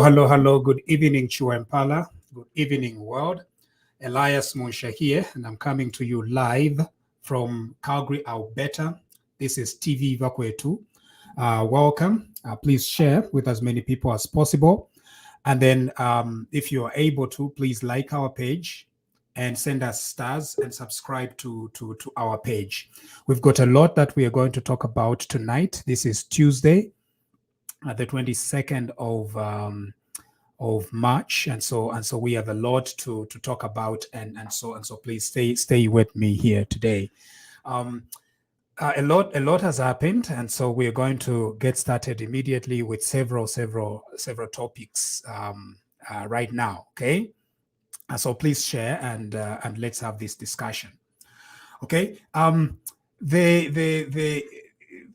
Hello. Good evening, Chuempala. Good evening, world. Elias Munshya here, and I'm coming to you live from Calgary, Alberta. This is TVBAKWEtu. Welcome. Please share with as many people as possible. And then if you are able to, please like our page and send us stars and subscribe to our page. We've got a lot that we are going to talk about tonight. This is Tuesday, the 22nd of March, and so we have a lot to talk about, and so please stay with me here today. A lot has happened, and so we are going to get started immediately with several topics right now. Okay, so please share and let's have this discussion. Okay,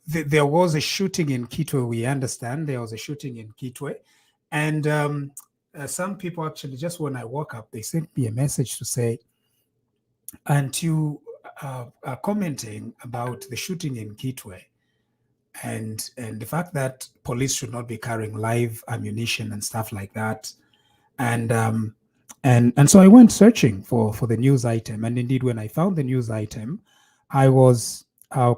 there was a shooting in Kitwe. We understand there was a shooting in Kitwe, and some people actually, just when I woke up, they sent me a message to say, "Aren't you commenting about the shooting in Kitwe and the fact that police should not be carrying live ammunition and stuff like that?" And so I went searching for the news item, and indeed, when I found the news item, I was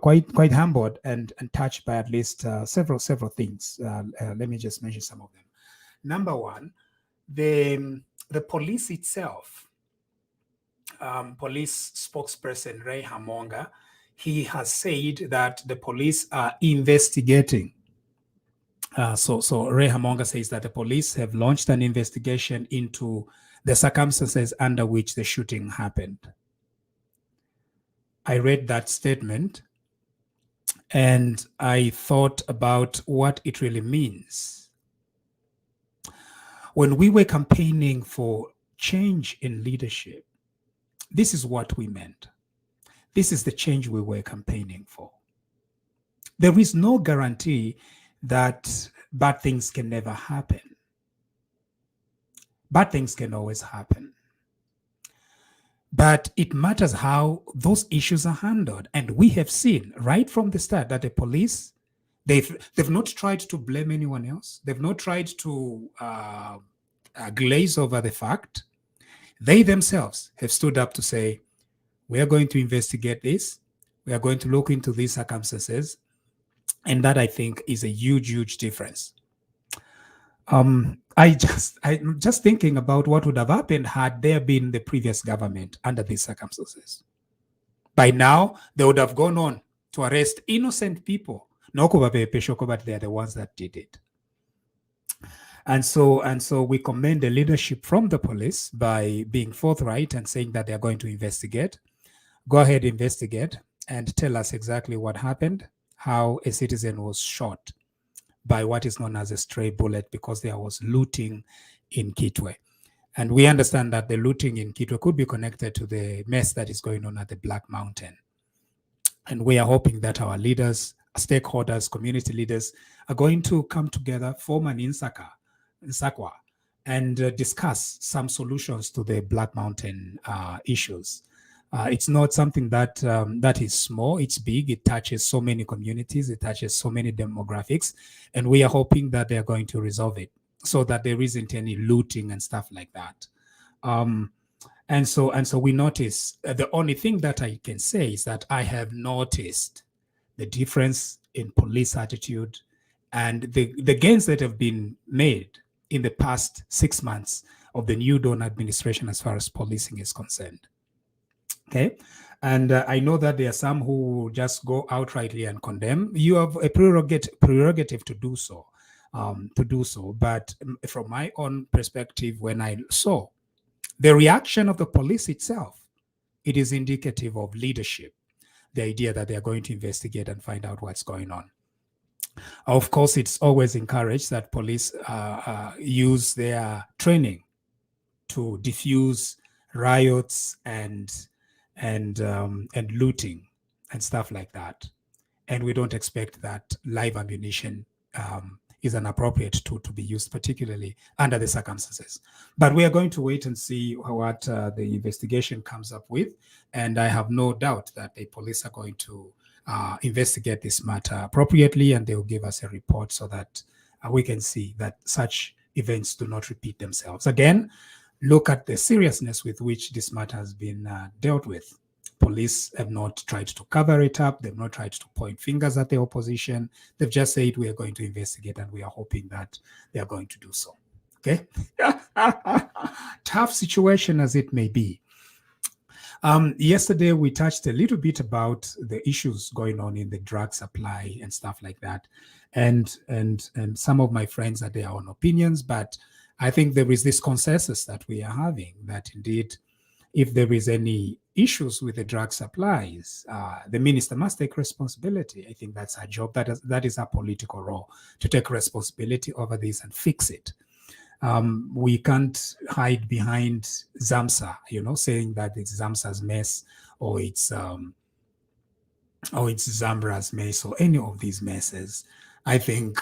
quite humbled and touched by at least several things. Let me just mention some of them. Number one, the police itself, police spokesperson Ray Hamonga, he has said that the police are investigating. So Ray Hamonga says that the police have launched an investigation into the circumstances under which the shooting happened. I read that statement and I thought about what it really means. When we were campaigning for change in leadership, this is what we meant. This is the change we were campaigning for. There is no guarantee that bad things can never happen. Bad things can always happen. But it matters how those issues are handled. And we have seen right from the start that the police, they've not tried to blame anyone else. They've not tried to glaze over the fact. They themselves have stood up to say, we are going to investigate this. We are going to look into these circumstances. And that, I think, is a huge, huge difference. I'm just thinking about what would have happened had there been the previous government under these circumstances. By now, they would have gone on to arrest innocent people. But they are the ones that did it. And so we commend the leadership from the police by being forthright and saying that they are going to investigate. Go ahead, investigate, and tell us exactly what happened, how a citizen was shot by what is known as a stray bullet because there was looting in Kitwe. And we understand that the looting in Kitwe could be connected to the mess that is going on at the Black Mountain. And we are hoping that our leaders, stakeholders, community leaders are going to come together, form an Nsakwa, and discuss some solutions to the Black Mountain issues. It's not something that is small, it's big, it touches so many communities, it touches so many demographics, and we are hoping that they are going to resolve it so that there isn't any looting and stuff like that. And so we notice, the only thing that I can say is that I have noticed the difference in police attitude and the gains that have been made in the past 6 months of the New Dawn administration as far as policing is concerned. Okay, and I know that there are some who just go outrightly and condemn. You have a prerogative to do so, But from my own perspective, when I saw the reaction of the police itself, it is indicative of leadership. The idea that they are going to investigate and find out what's going on. Of course, it's always encouraged that police use their training to diffuse riots and looting and stuff like that. And we don't expect that live ammunition is an appropriate tool to be used, particularly under the circumstances. But we are going to wait and see what the investigation comes up with. And I have no doubt that the police are going to investigate this matter appropriately, and they will give us a report so that we can see that such events do not repeat themselves. Again, look at the seriousness with which this matter has been dealt with. Police have not tried to cover it up. They've not tried to point fingers at the opposition. They've just said, we are going to investigate, and we are hoping that they are going to do so. Okay? Tough situation as it may be. Yesterday, we touched a little bit about the issues going on in the drug supply and stuff like that. And some of my friends had their own opinions, but I think there is this consensus that we are having that indeed, if there is any issues with the drug supplies, the minister must take responsibility. I think that's our job. That is our political role, to take responsibility over this and fix it. We can't hide behind ZAMSA, saying that it's ZAMSA's mess or it's Zambra's mess or any of these messes. I think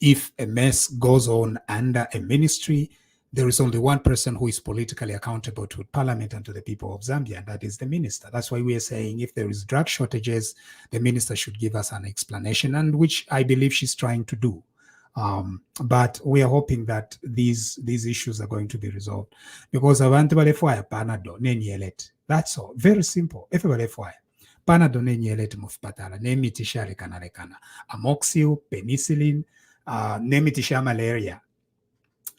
if a mess goes on under a ministry, there is only one person who is politically accountable to Parliament and to the people of Zambia, and that is the minister. That's why we are saying if there is drug shortages, the minister should give us an explanation, and which I believe she's trying to do. But we are hoping that these issues are going to be resolved, because abantu balefwaya panado nenyelet. That's all. Very simple. Everybody fwaya. Panado nenyelet mufpatala. Nemiti lekana. Amoxil, penicillin, nemiti malaria.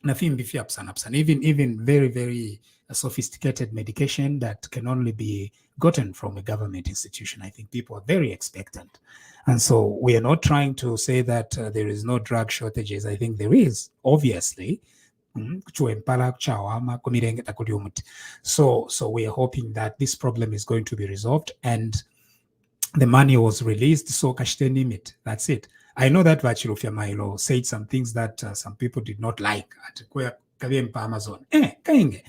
even very, very sophisticated medication that can only be gotten from a government institution. I think people are very expectant. And so we are not trying to say that there is no drug shortages. I think there is, obviously. So we are hoping that this problem is going to be resolved and the money was released, so kashite limit. That's it. I know that Vachilofia Milo said some things that some people did not like at Amazon. Kainge.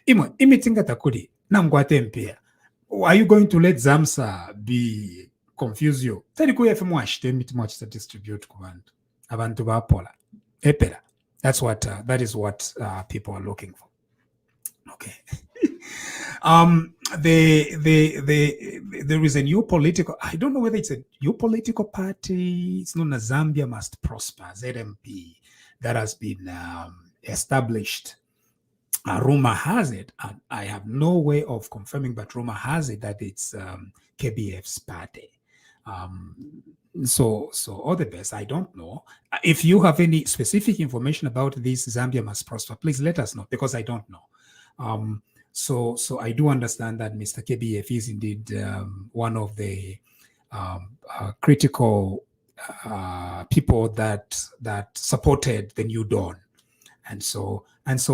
Imitinga takuri. Namkwate mpia. Are you going to let Zamsa be confuse you? Tari kuya fimu ashite miti mwachita distribute kubantu. Abantu bapola. Epera. That is what people are looking for. Okay. There is a new political, I don't know whether it's a new political party. It's known as Zambia Must Prosper, ZMP, that has been established. Rumor has it, and I have no way of confirming, but rumor has it that it's KBF's party. So all the best. I don't know. If you have any specific information about this Zambia Must Prosper, please let us know, because I don't know. So I do understand that Mr. KBF is indeed one of the critical people that supported the New Dawn, and so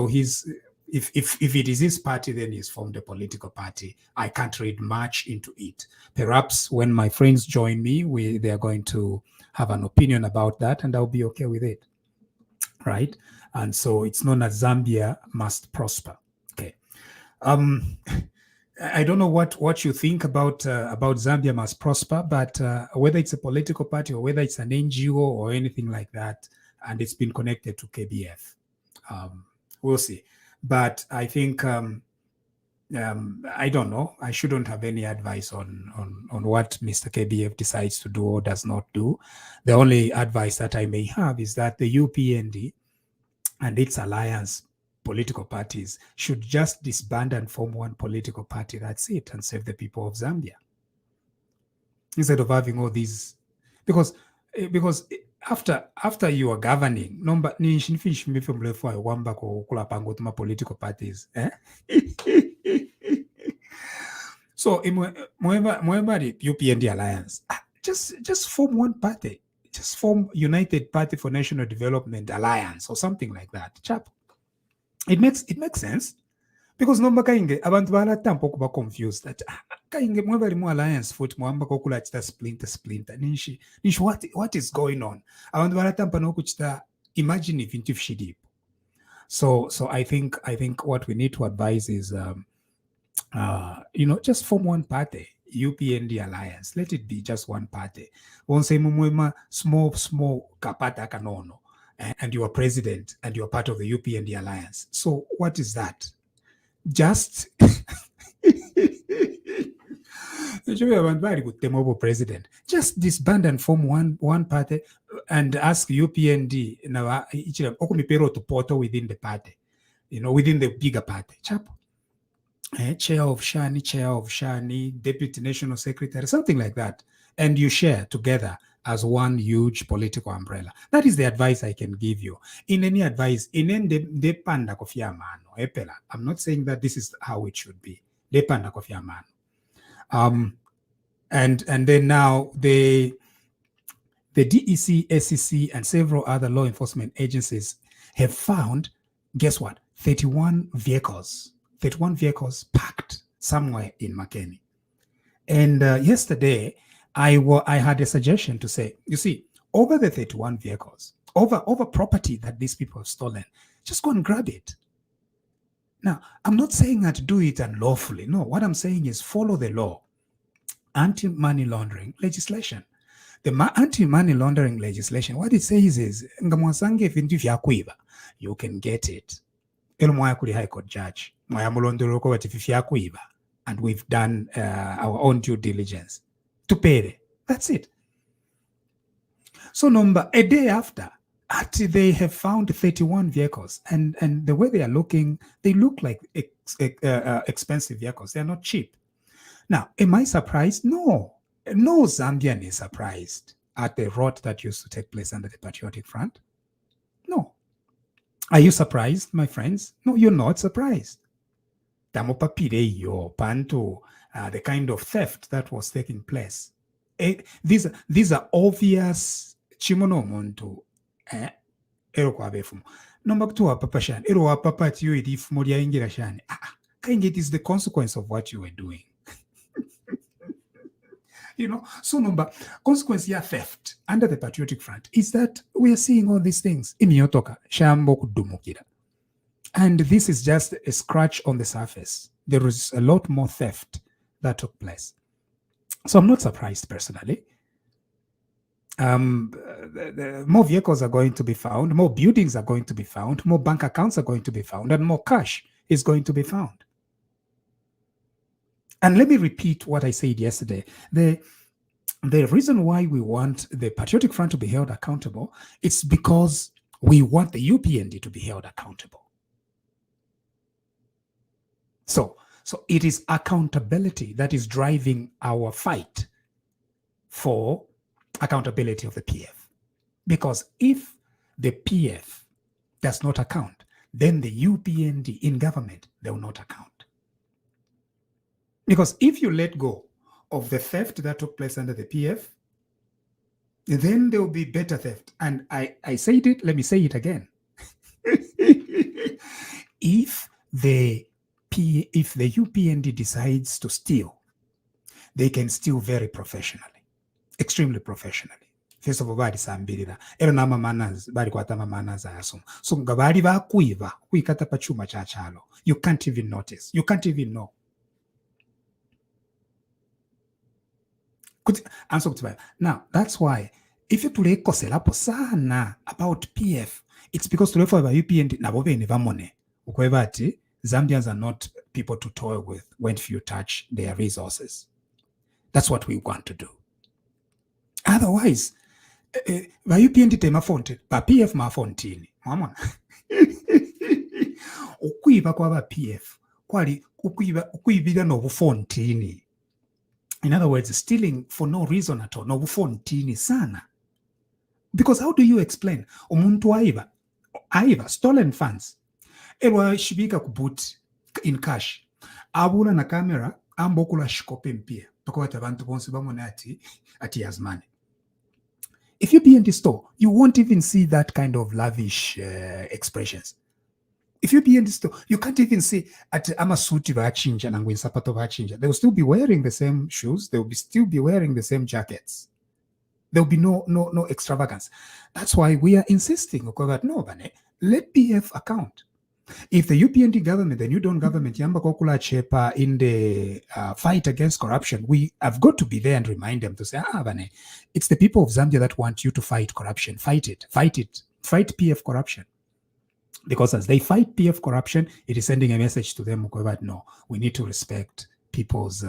he's if it is his party, then he's formed a political party. I can't read much into it. Perhaps when my friends join me, they are going to have an opinion about that, and I'll be okay with it, right? And so it's known as Zambia Must Prosper. I don't know what you think about Zambia Must Prosper, but whether it's a political party or whether it's an NGO or anything like that, and it's been connected to KBF, we'll see. But I think I don't know. I shouldn't have any advice on what Mr. KBF decides to do or does not do. The only advice that I may have is that the UPND and its alliance political parties should just disband and form one political party. That's it, and save the people of Zambia. Instead of having all these, because after you are governing, political parties. So UPND alliance, just form one party. Just form United Party for National Development Alliance or something like that. Chap. It makes sense, because no kainge abantu balatampa okuba confused that kainge mwebali mu alliance foot mwamba kokula chita splinter nishi what is going on, abantu balatampa no kuchita imagine if into shidi. So I think what we need to advise is just form one party, UPND alliance. Let it be just one party. Won't say mumwema small kapata kanono. And you are president and you are part of the UPND alliance. So what is that? Just president. Just disband and form one party and ask UPND to portal within the party, within the bigger party. Chap. Chair of Shani, deputy national secretary, something like that. And you share together as one huge political umbrella. That is the advice I can give you. In any advice, I'm not saying that this is how it should be. And then now the DEC, SEC, and several other law enforcement agencies have found, guess what? 31 vehicles parked somewhere in Makeni. And yesterday, I had a suggestion to say, you see, over the 31 vehicles, over property that these people have stolen, just go and grab it. Now, I'm not saying that do it unlawfully. No, what I'm saying is follow the law. Anti-money laundering legislation. The anti-money laundering legislation, what it says is, you can get it. High Court judge, and we've done our own due diligence to pay it. That's it. So a day after, they have found 31 vehicles, and the way they are looking, they look like expensive vehicles. They are not cheap. Now, am I surprised? No Zambian is surprised at the rot that used to take place under the Patriotic Front. No. Are you surprised, my friends? No, you're not surprised. Panto, the kind of theft that was taking place. These are obvious chimono muntu. Ero kwa befumo. Nomba kutuwa papa shani. Ero wa papa tiyo idifu modia ingira shani. It is the consequence of what you were doing. So number consequence ya theft under the Patriotic Front is that we are seeing all these things. Imiotoka, shambo kudumukira. And this is just a scratch on the surface. There is a lot more theft that took place. So I'm not surprised personally. More vehicles are going to be found, more buildings are going to be found, more bank accounts are going to be found, and more cash is going to be found. And let me repeat what I said yesterday. The reason why we want the Patriotic Front to be held accountable, it's because we want the UPND to be held accountable. So it is accountability that is driving our fight for accountability of the PF. Because if the PF does not account, then the UPND in government, they will not account. Because if you let go of the theft that took place under the PF, then there will be better theft. And I said it, let me say it again. If the UPND decides to steal, they can steal very professionally, extremely professionally. First of all, bali sambirira. Ero nama manners, bali kwatama manners ayasoma. So nga bali bakuiva, kuikata pachuma cha chalo. You can't even notice. You can't even know. Now, that's why if you play koselapo sana about PF, it's because to for UPND na bobe ne vamone. Ukwevati, Zambians are not people to toy with when you touch their resources. That's what we want to do. Otherwise, UPND tema fonte, pa PF ma fontini. Mama. Ukuiba kwa PF, kwali ukuibira no fontini. In other words, stealing for no reason at all. No fontini sana. Because how do you explain? Umuntu aiva stolen funds. Elwa shibika kubut in cash. Abula na camera ambokula shikope mpia. Tokwata bantu bonsi bamone ati yazmane. If you be in the store, you won't even see that kind of lavish expressions. If you be in the store, you can't even see at amasuti vachinja and when sapato vachinja. They will still be wearing the same shoes. They will still be wearing the same jackets. There will be no extravagance. That's why we are insisting, okay, no, bane, let PF account. If the UPND government, the New Dawn government, Yamba Kokula Chepa in the fight against corruption, we have got to be there and remind them to say, bane, it's the people of Zambia that want you to fight corruption. Fight it. Fight PF corruption. Because as they fight PF corruption, it is sending a message to them, no, we need to respect people's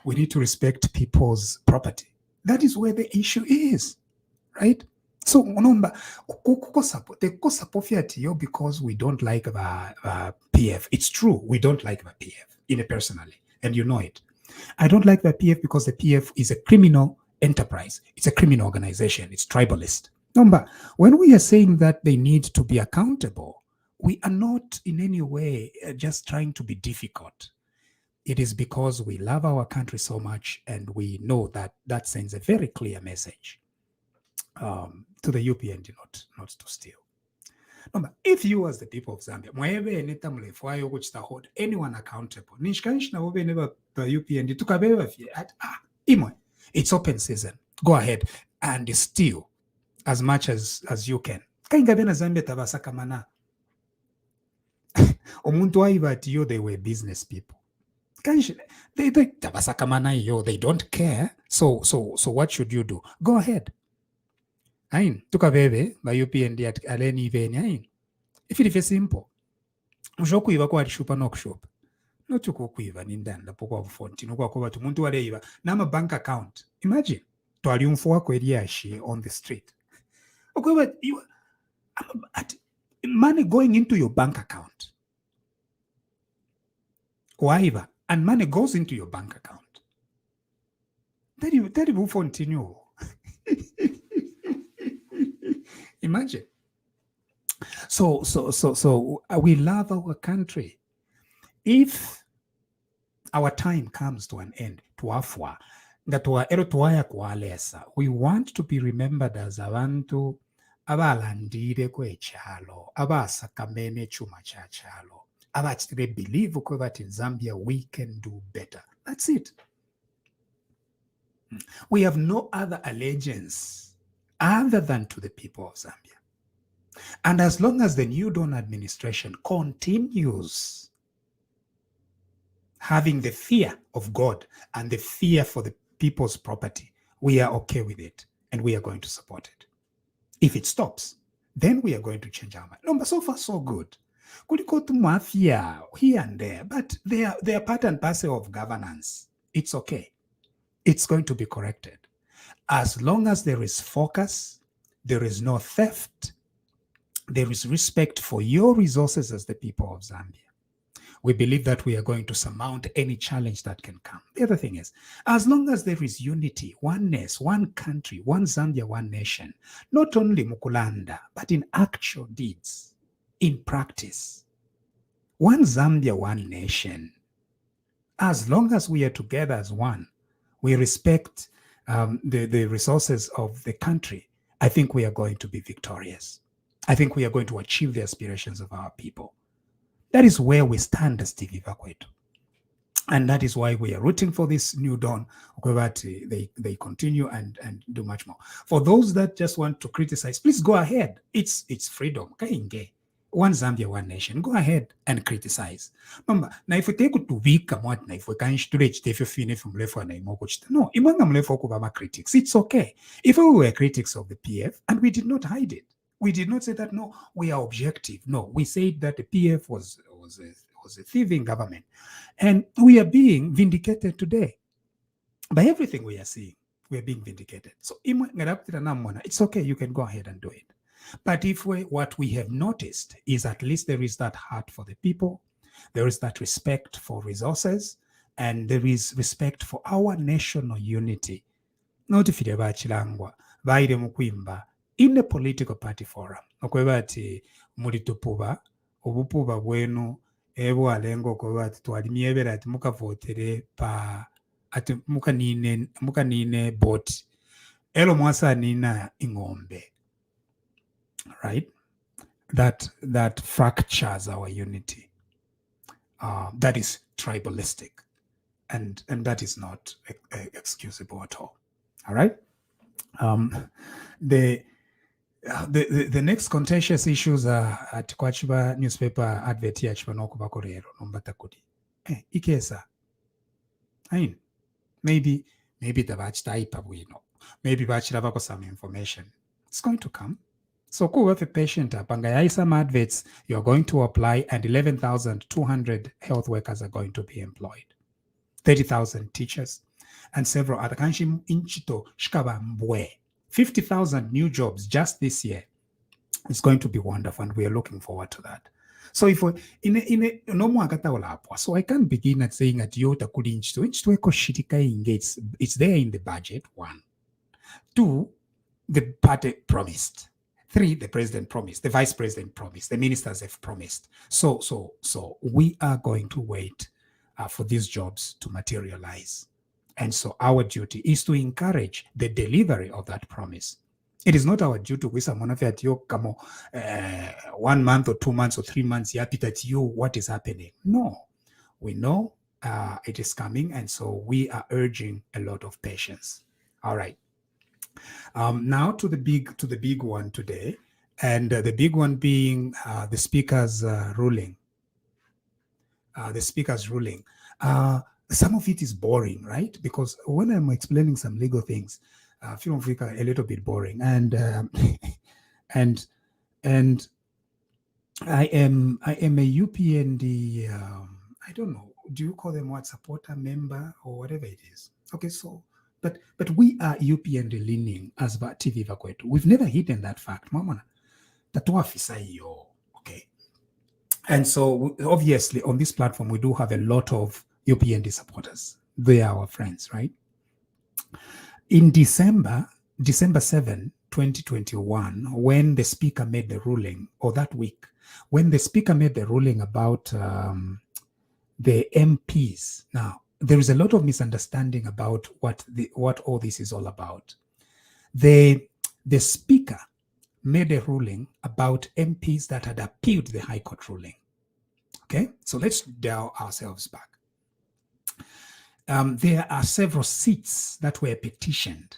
we need to respect people's property. That is where the issue is, right? So, because we don't like the PF. It's true, we don't like the PF, personally, and you know it. I don't like the PF because the PF is a criminal enterprise. It's a criminal organization. It's tribalist. Number, when we are saying that they need to be accountable, we are not in any way just trying to be difficult. It is because we love our country so much, and we know that that sends a very clear message to the UPND not to steal. Number, if you as the people of Zambia, hold anyone accountable, it's open season. Go ahead and steal as much as you can. They were business people. They don't care. So what should you do? Go ahead. Tukabebe by UPND at aleni veni. If it is simple, ushokuiva kwa shupa no shop. No tukokuiva nindanda poko fontino kwa kuba tumuntu waleiva nama bank account. Imagine twaliumfo wako eliashi on the street. Okay, you money going into your bank account. Waiva and money goes into your bank account. Then you will continue. Imagine. So we love our country. If our time comes to an end, tuafwa, we want to be remembered as abantu abalandire kwechalo, abasakamene chuma cha chalo, abachire believe that in Zambia we can do better. That's it. We have no other allegiance other than to the people of Zambia. And as long as the New Dawn administration continues having the fear of God and the fear for the people's property, we are okay with it and we are going to support it. If it stops, then we are going to change our mind. No, but so far so good. Could go to mafia here and there, but they are part and parcel of governance. It's okay. It's going to be corrected. As long as there is focus, there is no theft, there is respect for your resources as the people of Zambia, we believe that we are going to surmount any challenge that can come. The other thing is, as long as there is unity, oneness, one country, one Zambia, one nation, not only Mukulanda, but in actual deeds, in practice, one Zambia, one nation, as long as we are together as one, we respect the resources of the country, I think we are going to be victorious. I think we are going to achieve the aspirations of our people. That is where we stand as TVBAKWETU. And that is why we are rooting for this New Dawn, that they continue and do much more. For those that just want to criticize, please go ahead. It's freedom. One Zambia, one nation. Go ahead and criticize. Now, if we take to week, if we can't stretch the from left no, critics. It's okay. If we were critics of the PF and we did not hide it, we did not say that, no, we are objective. No, we said that the PF was a thieving government. And we are being vindicated today. By everything we are seeing, we are being vindicated. So it's okay, you can go ahead and do it. But what we have noticed is at least there is that heart for the people, there is that respect for resources, and there is respect for our national unity. Not if you in a political party forum. Okwebati mulitupuba, obupuba bwenu, ebo alengo kwebati tualimiyebera ati muka votere pa, ati muka nine boti. Elo mwasa nina ingombe. Right? That fractures our unity. That is tribalistic. And that is not excusable at all. All right? The next contentious issues are at Kwachiba newspaper advert here Chibanoko Bakorero Nombatakudi. Ikesa. I mean, maybe the batch type we know. Maybe batch lavako some information. It's going to come. So go with a patient Pangayai some adverts, you're going to apply, and 11,200 health workers are going to be employed. 30,000 teachers and several other kanshi inchito shikaba mbwe. 50,000 new jobs just this year. It's going to be wonderful, and we are looking forward to that. So if we so I can't begin at saying at Yota Kudinchto, it's there in the budget. 1. 2, the party promised. 3, the president promised, the vice president promised, the ministers have promised. So we are going to wait for these jobs to materialize. And so our duty is to encourage the delivery of that promise. It is not our duty to say, 1 month or 2 months or 3 months, at you, what is happening? No, we know it is coming, and so we are urging a lot of patience. All right. Now to the big one today, and the big one being the speaker's ruling. The speaker's ruling. Some of it is boring, right? Because when I'm explaining some legal things, I feel a little bit boring, and I am a UPND. I don't know. Do you call them what, supporter, member, or whatever it is? Okay, so but we are UPND leaning as TVBAKWETU. We've never hidden that fact, Mama. Okay, and so obviously on this platform we do have a lot of UPND supporters. They are our friends, right? In December 7, 2021, when the speaker made the ruling, or that week, when the speaker made the ruling about the MPs. Now, there is a lot of misunderstanding about what all this is all about. The speaker made a ruling about MPs that had appealed the High Court ruling. Okay, so let's dial ourselves back. There are several seats that were petitioned.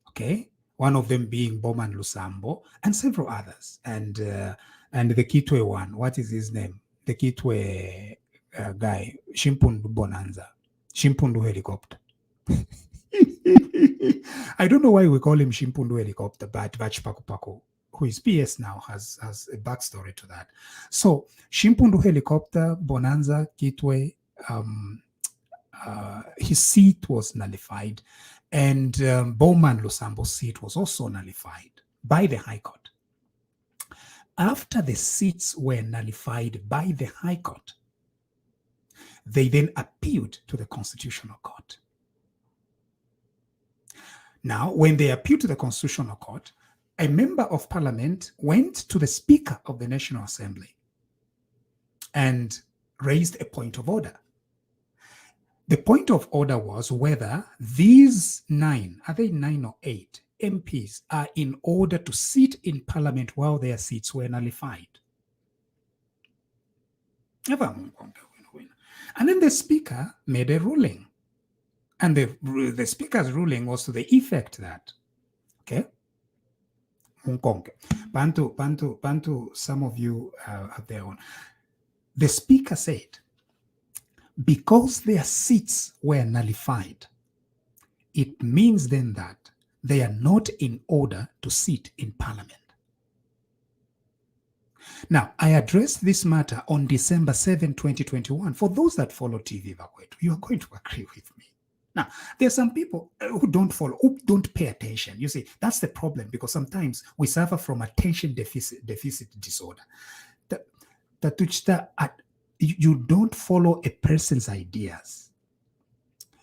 Okay, one of them being Bowman Lusambo and several others, and the Kitwe one. What is his name? The Kitwe guy, Shimpundu Bonanza, Shimpundu Helicopter. I don't know why we call him Shimpundu Helicopter, but Vachpakupaku, who is PS now, has a backstory to that. So Shimpundu Helicopter, Bonanza, Kitwe, his seat was nullified, and Bowman Lusambo's seat was also nullified by the High Court. After the seats were nullified by the High Court, they then appealed to the Constitutional Court. Now, when they appealed to the Constitutional Court, a member of Parliament went to the Speaker of the National Assembly and raised a point of order. The point of order was whether these 9, are they 9 or 8 MPs, are in order to sit in Parliament while their seats were nullified. And then the Speaker made a ruling. And the Speaker's ruling was to the effect that, okay, Bantu, some of you have their own. The Speaker said, because their seats were nullified, it means then that they are not in order to sit in Parliament. Now, I addressed this matter on December 7, 2021. For those that follow TVBAKWETU, you are going to agree with me. Now, there are some people who don't follow, who don't pay attention. You see, that's the problem, because sometimes we suffer from attention deficit disorder. You don't follow a person's ideas.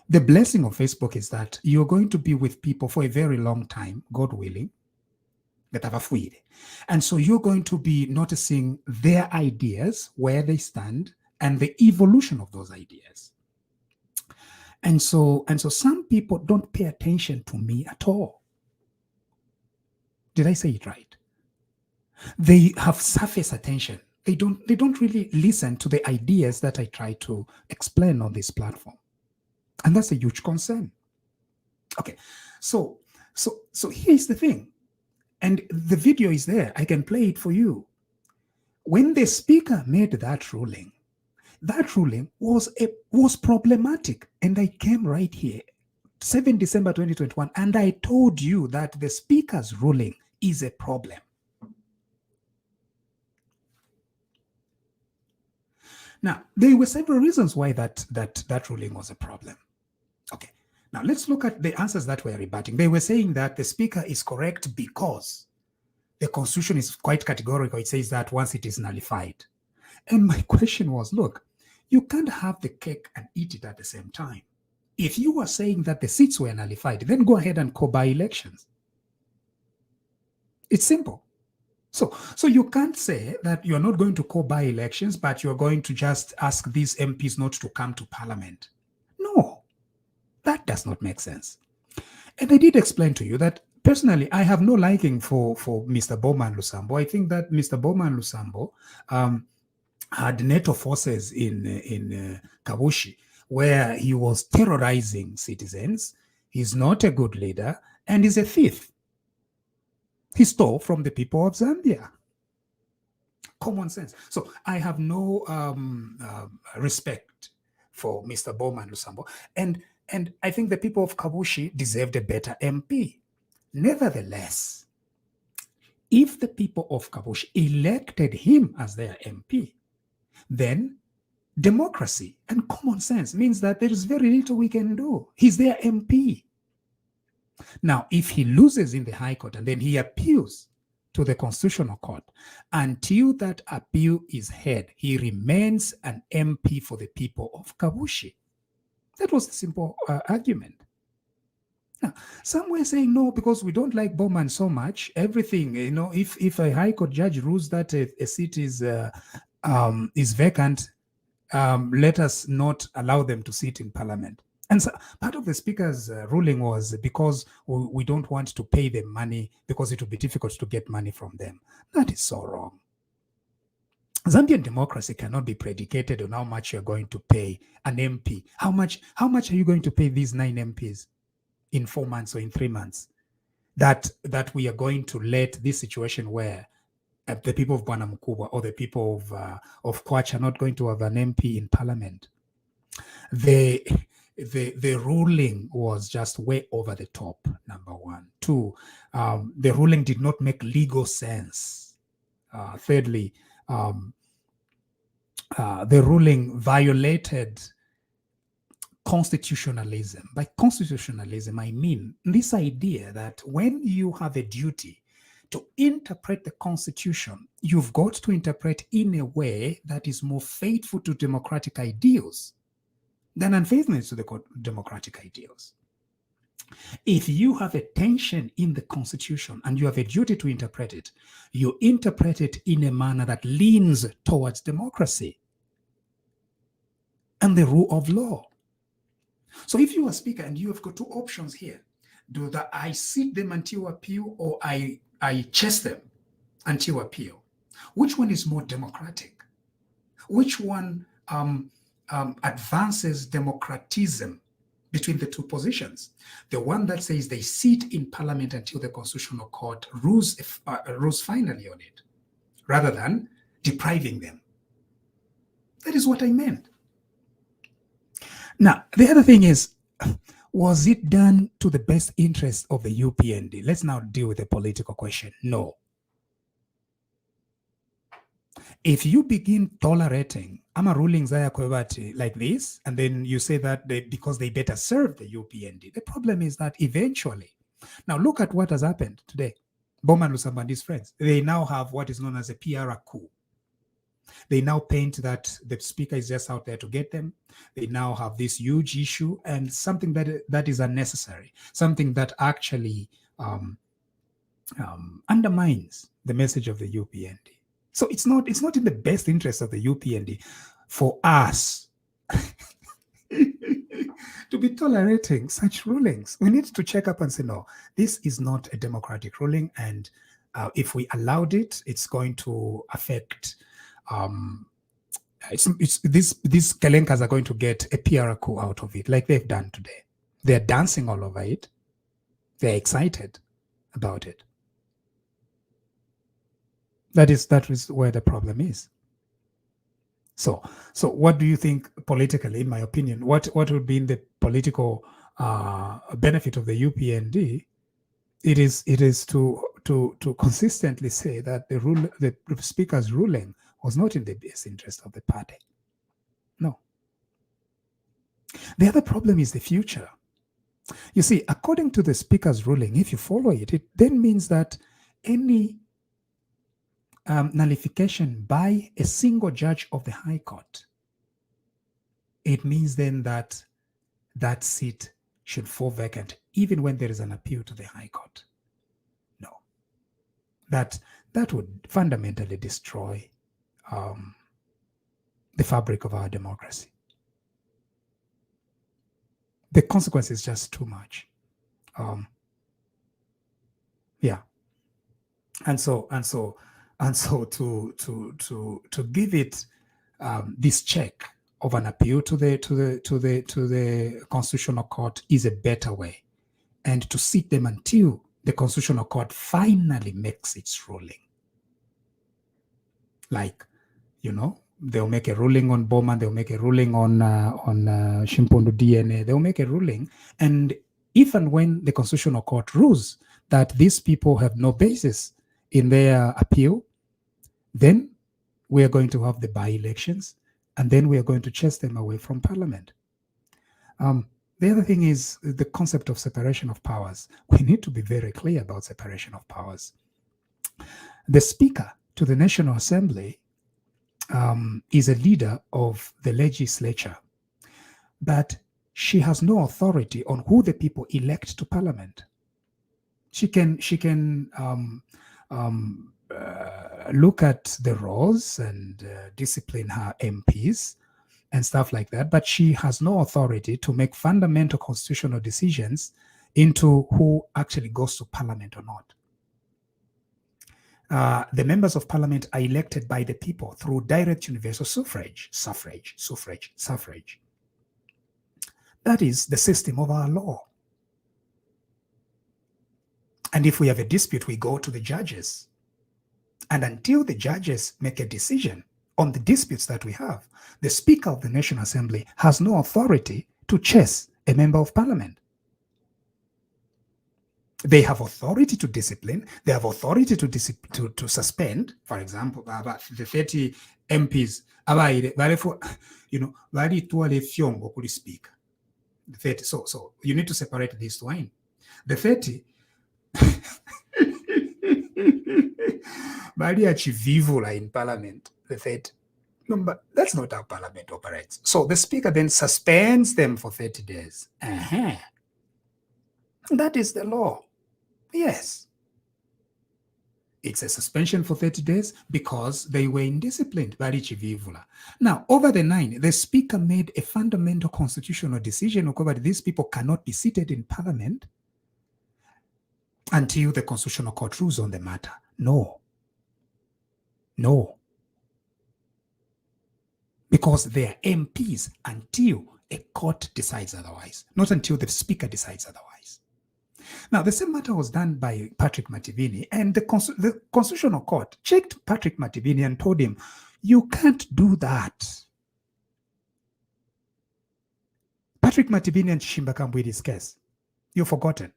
The blessing of Facebook is that you're going to be with people for a very long time, God willing. And so you're going to be noticing their ideas, where they stand, and the evolution of those ideas. And so some people don't pay attention to me at all. Did I say it right? They have surface attention. They don't really listen to the ideas that I try to explain on this platform. And that's a huge concern. Okay, so here's the thing. And the video is there. I can play it for you. When the Speaker made that ruling was problematic. And I came right here, 7 December 2021, and I told you that the Speaker's ruling is a problem. Now, there were several reasons why that ruling was a problem. Okay. Now, let's look at the answers that were rebutting. They were saying that the Speaker is correct because the Constitution is quite categorical. It says that once it is nullified. And my question was, look, you can't have the cake and eat it at the same time. If you were saying that the seats were nullified, then go ahead and call by elections. It's simple. So you can't say that you're not going to call by elections, but you're going to just ask these MPs not to come to Parliament. No, that does not make sense. And I did explain to you that personally, I have no liking for Mr. Bowman Lusambo. I think that Mr. Bowman Lusambo had NATO forces in Kabushi, where he was terrorizing citizens. He's not a good leader, and he's a thief. He stole from the people of Zambia. Common sense. So I have no respect for Mr. Bowman Lusambo. And I think the people of Kabushi deserved a better MP. Nevertheless, if the people of Kabushi elected him as their MP, then democracy and common sense means that there is very little we can do. He's their MP. Now, if he loses in the High Court and then he appeals to the Constitutional Court, until that appeal is heard, he remains an MP for the people of Kabushi. That was the simple argument. Now, some were saying no, because we don't like Bowman so much. Everything, if a High Court judge rules that a seat is vacant, let us not allow them to sit in Parliament. And so part of the Speaker's ruling was because we don't want to pay them money because it will be difficult to get money from them. That is so wrong. Zambian democracy cannot be predicated on how much you're going to pay an MP. How much are you going to pay these 9 MPs in 4 months or in 3 months? That we are going to let this situation where the people of Bwana Mkubwa or the people of Kwach are not going to have an MP in Parliament. The ruling was just way over the top, number one. 2, the ruling did not make legal sense. Thirdly, the ruling violated constitutionalism. By constitutionalism, I mean this idea that when you have a duty to interpret the Constitution, you've got to interpret in a way that is more faithful to democratic ideals than unfaithfulness to the democratic ideals. If you have a tension in the Constitution and you have a duty to interpret it, you interpret it in a manner that leans towards democracy and the rule of law. So if you are Speaker and you have got 2 options here, do that I sit them until appeal, or I chase them until appeal? Which one is more democratic? Which one advances democratism between the 2 positions? The one that says they sit in Parliament until the Constitutional Court rules finally on it, rather than depriving them. That is what I meant. Now, the other thing is, was it done to the best interest of the UPND? Let's now deal with the political question. No. If you begin tolerating rulings like this, and then you say that because they better serve the UPND, the problem is that eventually, now look at what has happened today. Bowman Lusamba and his friends, they now have what is known as a PR coup. They now paint that the Speaker is just out there to get them. They now have this huge issue, and something that is unnecessary, something that actually undermines the message of the UPND. So it's not in the best interest of the UPND for us to be tolerating such rulings. We need to check up and say, no, this is not a democratic ruling, and if we allowed it, it's going to affect. These Kelenkas are going to get a PR coup out of it, like they've done today. They're dancing all over it. They're excited about it. That is where the problem is. So what do you think politically, in my opinion, what would be in the political benefit of the UPND? It is to consistently say that the Speaker's ruling was not in the best interest of the party. No. The other problem is the future. You see, according to the Speaker's ruling, if you follow it, it then means that any nullification by a single judge of the High Court, it means then that that seat should fall vacant even when there is an appeal to the High Court. No. That would fundamentally destroy the fabric of our democracy. The consequence is just too much. Yeah. And so to give it this check of an appeal to the Constitutional Court is a better way, and to sit them until the Constitutional Court finally makes its ruling. Like, they'll make a ruling on Bowman, they'll make a ruling on Shimpondo DNA, they'll make a ruling, and if and when the Constitutional Court rules that these people have no basis in their appeal, then we are going to have the by-elections, and then we are going to chase them away from Parliament. The other thing is the concept of separation of powers. We need to be very clear about separation of powers. The Speaker to the National Assembly is a leader of the legislature, but she has no authority on who the people elect to parliament. She can look at the roles and discipline her MPs and stuff like that, but she has no authority to make fundamental constitutional decisions into who actually goes to parliament or not. The members of parliament are elected by the people through direct universal suffrage. That is the system of our law. And if we have a dispute, we go to the judges. And until the judges make a decision on the disputes that we have, the Speaker of the National Assembly has no authority to chase a member of parliament. They have authority to discipline. They have authority to suspend. For example, the 30 MPs, speak. The 30. So you need to separate these two. The 30. in parliament, the 30. No, but that's not how parliament operates. So the Speaker then suspends them for 30 days. That is the law. Yes. It's a suspension for 30 days because they were indisciplined. Now, over the 9, the Speaker made a fundamental constitutional decision that these people cannot be seated in parliament until the Constitutional Court rules on the matter. No. Because they are MPs until a court decides otherwise, not until the Speaker decides otherwise. Now, the same matter was done by Patrick Mativini, and the Constitutional Court checked Patrick Mativini and told him, you can't do that. Patrick Mativini and Chishimba Kambwiri's case, you've forgotten.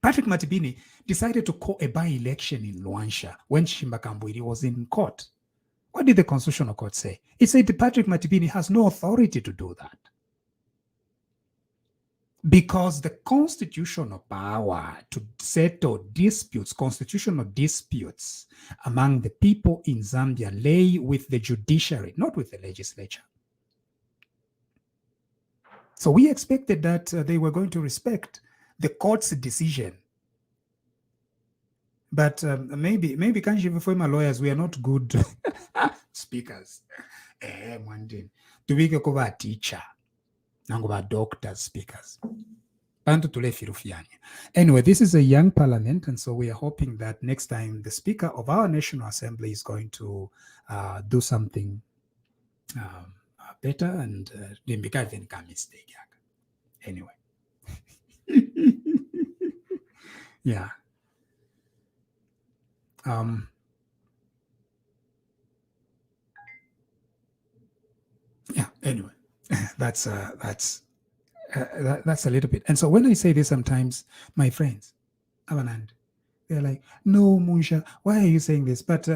Patrick Mativini decided to call a by-election in Luansha when Chishimba Kambwiri was in court. What did the Constitutional Court say? It said that Patrick Mativini has no authority to do that. Because the constitutional power to settle disputes, constitutional disputes among the people in Zambia lay with the judiciary, not with the legislature. So we expected that they were going to respect the court's decision. But maybe Kanji lawyers, we are not good speakers. One day, do we go a teacher? Doctors, speakers. Anyway, this is a young parliament, and so we are hoping that next time the Speaker of our National Assembly is going to do something better and then because then can mistake. Anyway. Yeah. Yeah, anyway. That's a little bit. And so when I say this, sometimes my friends, they're like, "No, Munshya, why are you saying this?" But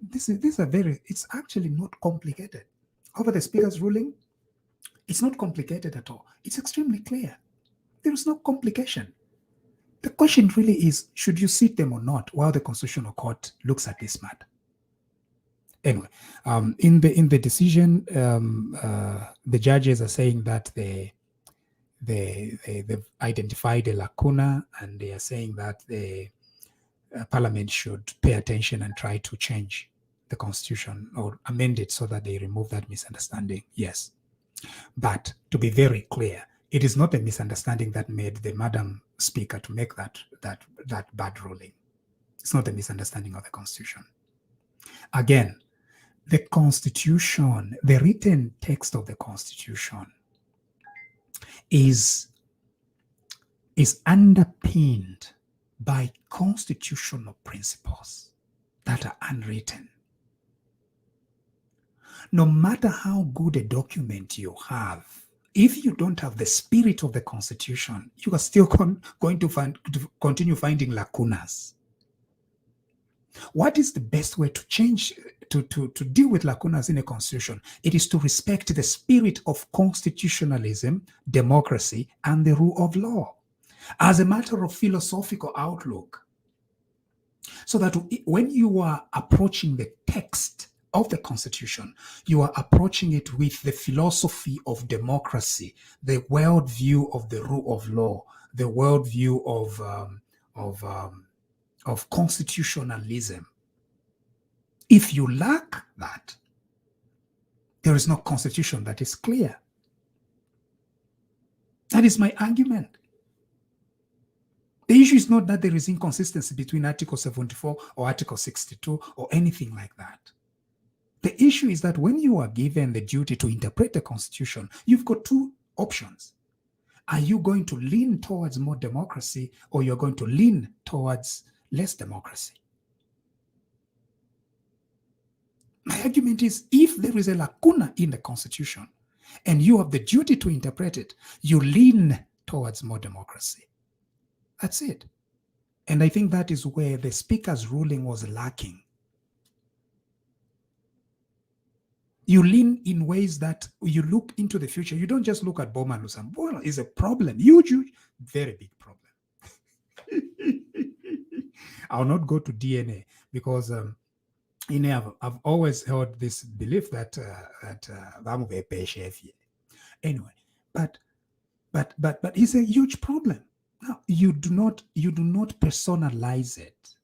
it's actually not complicated. Over the Speaker's ruling, it's not complicated at all. It's extremely clear. There is no complication. The question really is, should you seat them or not while the Constitutional Court looks at this matter? Anyway, in the decision, the judges are saying that they've identified a lacuna, and they are saying that the Parliament should pay attention and try to change the Constitution or amend it so that they remove that misunderstanding. Yes, but to be very clear, it is not a misunderstanding that made the Madam Speaker to make that bad ruling. It's not a misunderstanding of the Constitution. Again, the Constitution, the written text of the Constitution is underpinned by constitutional principles that are unwritten. No matter how good a document you have, if you don't have the spirit of the Constitution, you are still going to continue finding lacunas. What is the best way to change, to deal with lacunas in a constitution? It is to respect the spirit of constitutionalism, democracy, and the rule of law as a matter of philosophical outlook. So that when you are approaching the text of the Constitution, you are approaching it with the philosophy of democracy, the worldview of the rule of law, the worldview of constitutionalism. If you lack that, there is no constitution that is clear. That is my argument. The issue is not that there is inconsistency between Article 74 or Article 62 or anything like that. The issue is that when you are given the duty to interpret the Constitution, you've got two options. Are you going to lean towards more democracy, or you're going to lean towards less democracy? My argument is, if there is a lacuna in the Constitution and you have the duty to interpret it, you lean towards more democracy. That's it. And I think that is where the Speaker's ruling was lacking. You lean in ways that you look into the future. You don't just look at Boma Lusam. Boma is a problem, huge, very big problem. I'll not go to DNA because I've always held this belief that anyway, but it's a huge problem. Now, you do not personalize it.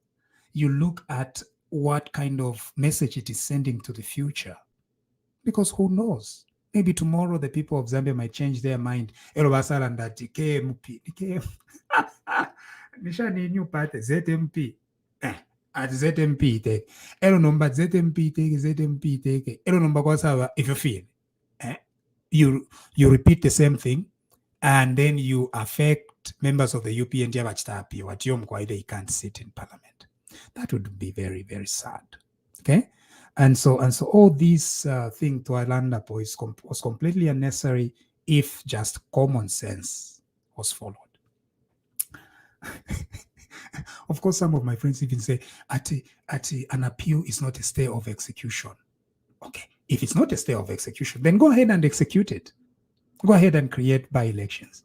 You look at what kind of message it is sending to the future. Because who knows? Maybe tomorrow the people of Zambia might change their mind. Nishani new party, ZMP. At ZMP take. Elo number ZMP take, ZMP take. Elo number kwasawa, if you feel. You repeat the same thing, and then you affect members of the UPND what they can't sit in parliament. That would be very, very sad. Okay? And so all these thing to Islander boys was completely unnecessary if just common sense was followed. Of course, some of my friends even say, an appeal is not a stay of execution. Okay, if it's not a stay of execution, then go ahead and execute it. Go ahead and create by-elections.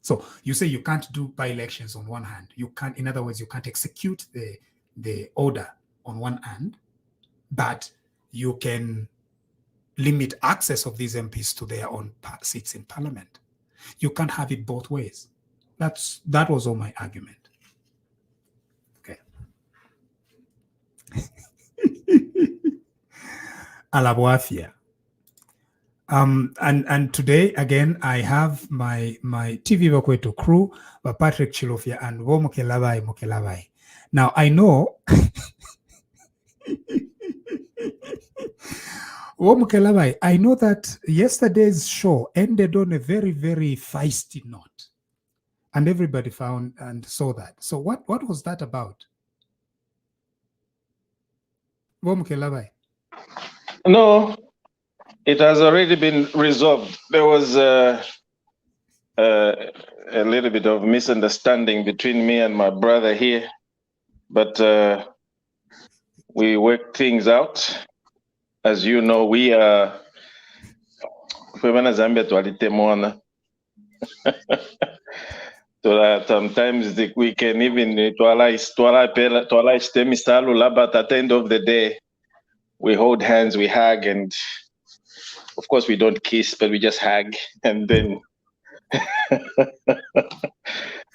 So you say you can't do by-elections on one hand. You can't, in other words, you can't execute the order on one hand, but you can limit access of these MPs to their own seats in parliament. You can't have it both ways. That was all my argument. Okay. Alaboafia. And today again I have my TVBAKWETU crew, Patrick Chilofia and Mokelavai. Now I know I know that yesterday's show ended on a very, very feisty note, and everybody found and saw that. So what was that about? No, it has already been resolved. There was a little bit of misunderstanding between me and my brother here, but we worked things out. As you know, we are Zambia. Sometimes we can even but at the end of the day, we hold hands, we hug, and of course we don't kiss, but we just hug, and then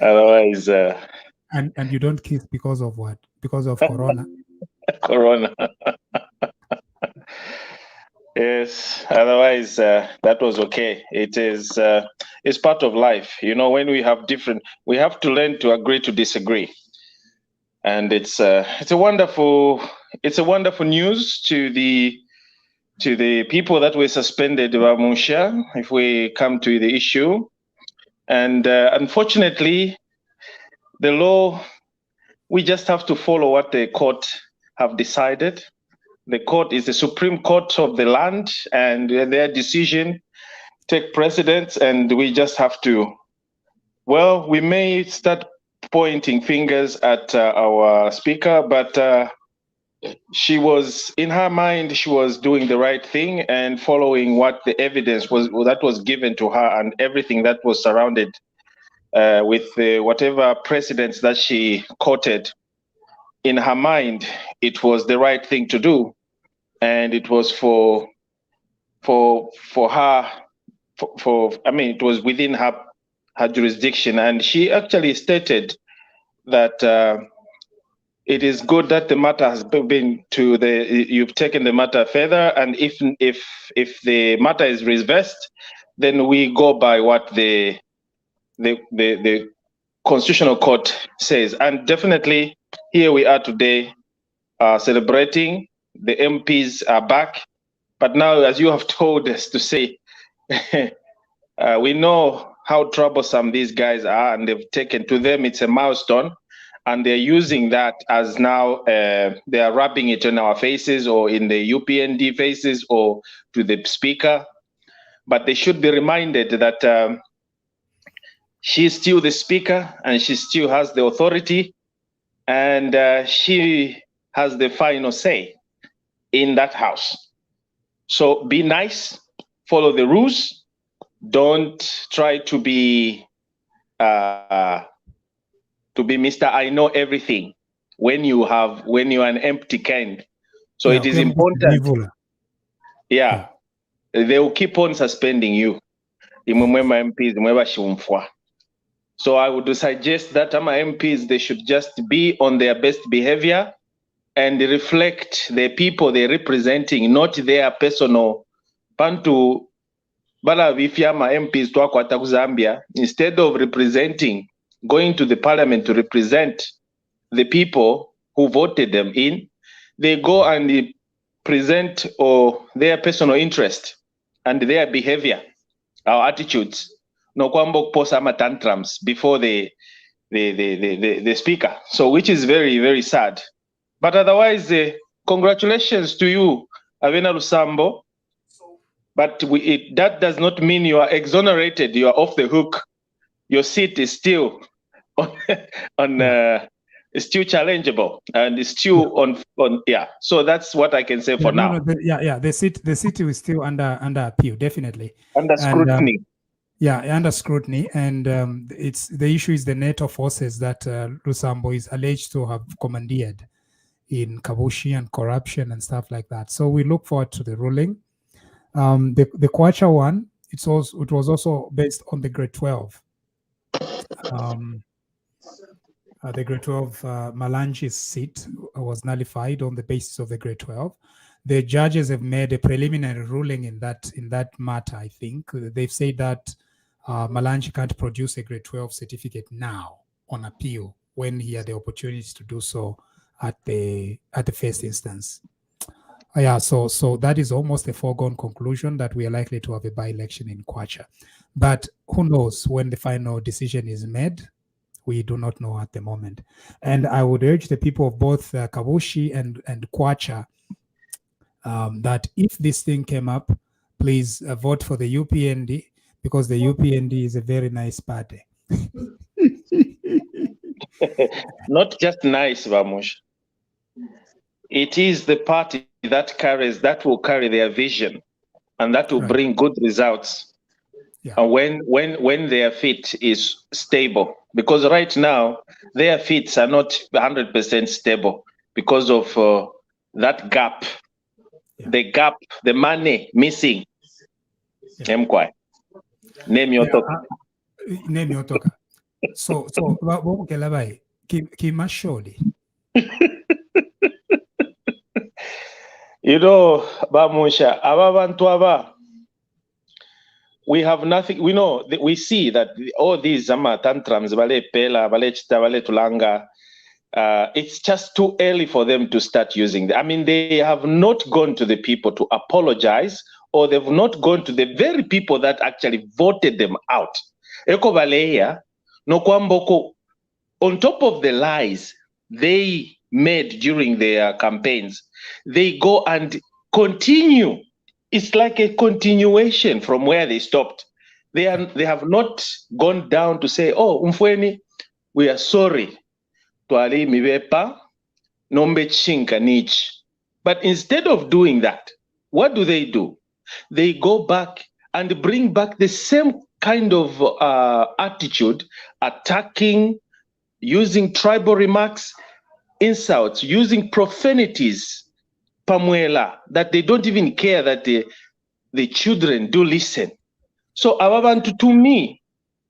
otherwise. And you don't kiss because of what? Because of Corona. Corona. Yes, otherwise that was okay. It is it's part of life. You know, when we have we have to learn to agree to disagree. And it's a wonderful news to the people that were suspended by Munshya, if we come to the issue. And unfortunately, the law, we just have to follow what the court have decided. The court is the Supreme Court of the land, and their decision take precedence, and we just have to, well, we may start pointing fingers at our speaker, but she was, in her mind, she was doing the right thing and following what the evidence was that was given to her, and everything that was surrounded with whatever precedents that she quoted. In her mind, it was the right thing to do. and it was for her. I mean, it was within her jurisdiction, and she actually stated that it is good that the matter has been to you've taken the matter further, and if the matter is reversed, then we go by what the Constitutional Court says. And definitely here we are today celebrating. The MPs are back, but now, as you have told us to say, we know how troublesome these guys are, and they've taken to them, it's a milestone. And they're using that as now they are rubbing it on our faces or in the UPND faces or to the speaker. But they should be reminded that she's still the speaker and she still has the authority, and she has the final say in that house. So be nice, follow the rules. Don't try to be Mr. I know everything when you're an empty can. So it is important. Yeah, they will keep on suspending you. So I would suggest that our MPs, they should just be on their best behavior and reflect the people they're representing, not their personal pantu. Bala vifyama MPs twakwata ku Zambia, instead of going to the parliament to represent the people who voted them in, they go and present their personal interest and their behavior, our attitudes. No kwambo post ama tantrums before the speaker. So which is very, very sad. But otherwise, congratulations to you, Avena Lusambo. But that does not mean you are exonerated. You are off the hook. Your seat is still it's still challengeable, and it's still on. Yeah. So that's what I can say for now. The seat is still under appeal, definitely. Under scrutiny. Under scrutiny, and it's the issue is the NATO forces that Lusambo is alleged to have commandeered in Kabushi and corruption and stuff like that. So we look forward to the ruling. The Kwacha one, it was also based on the grade 12. The grade 12 Malanji's seat was nullified on the basis of the grade 12. The judges have made a preliminary ruling in that matter. I think they've said that Malanji can't produce a grade 12 certificate now on appeal when he had the opportunity to do so at the first instance. So that is almost a foregone conclusion that we are likely to have a by-election in Kwacha. But who knows when the final decision is made? We do not know at the moment. And I would urge the people of both Kabushi and Kwacha that if this thing came up, please vote for the UPND, because the UPND is a very nice party. Not just nice, Vamush. It is the party that will carry their vision, and that will bring good results. Yeah. And when their feet is stable, because right now their feet are not 100% stable because of that gap, the money missing. Yeah. Name your talk. Name your talk. So Kimasholi. You know, Bamusha, Ababantu Aba. We have nothing. We see that all these tantrums, it's just too early for them to start using them. I mean, they have not gone to the people to apologize, or they've not gone to the very people that actually voted them out. On top of the lies they made during their campaigns, they go and continue. It's like a continuation from where they stopped. They have not gone down to say, oh, Mfweni, we are sorry. But instead of doing that, what do? They go back and bring back the same kind of attitude, attacking, using tribal remarks, insults, using profanities, pamuela, that they don't even care that the children do listen. So ababantu, to me,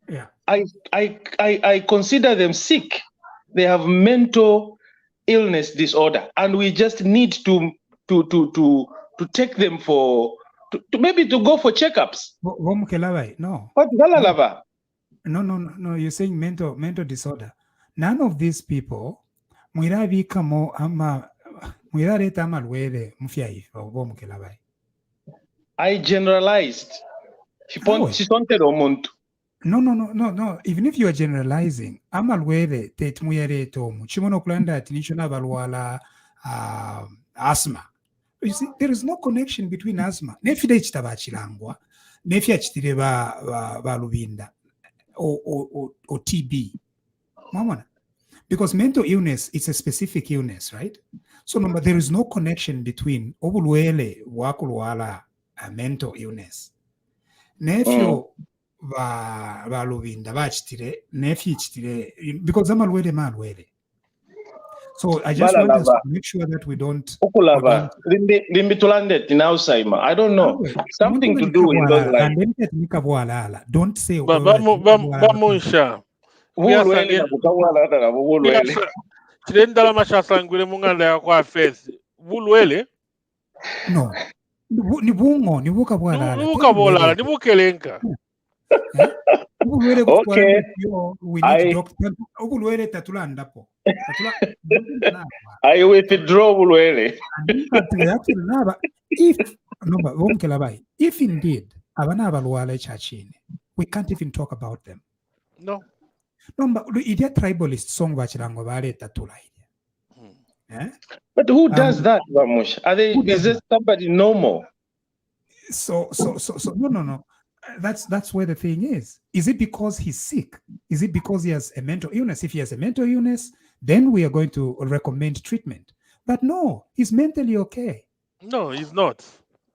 yeah, I consider them sick. They have mental illness disorder, and we just need to take them for maybe to go for checkups. No. What No. You're saying mental disorder. None of these people mwirabikamo ama mwirareta amalwere mufyayi obomukelabai. I generalized. No. Even if you are generalizing, amalwere tetmuyereta omu chimono kulanda ati nicho nabalwala asthma. You see, there is no connection between asthma. Nefide chitabachilangwa, nefya chitire ba lubinda or TB. Mamona. Because mental illness is a specific illness, right? So remember, there is no connection between obulwele wakulwala a mental illness. Nefyo ba lubinda bachitire, nefyi chitire, because amalwele malwele. So I just want us to make sure that we don't. I don't know. Something to do with those lines. Don't say Munshya. Chirendala mashasangule munganda ya kwa face. Bulwele? No. Ni bungo, ni buka bwala. Ni buka bwala, ni bukelenka. Okay. We need doctor. I withdraw Bulwele. If indeed we can't even talk about them. No. No, but idiot tribalist song bachirango baleta tula. But who does that, Ramush? Is this somebody normal? So no. That's where the thing is. Is it because he's sick? Is it because he has a mental illness? If he has a mental illness, then we are going to recommend treatment. But no, he's mentally okay. No, he's not.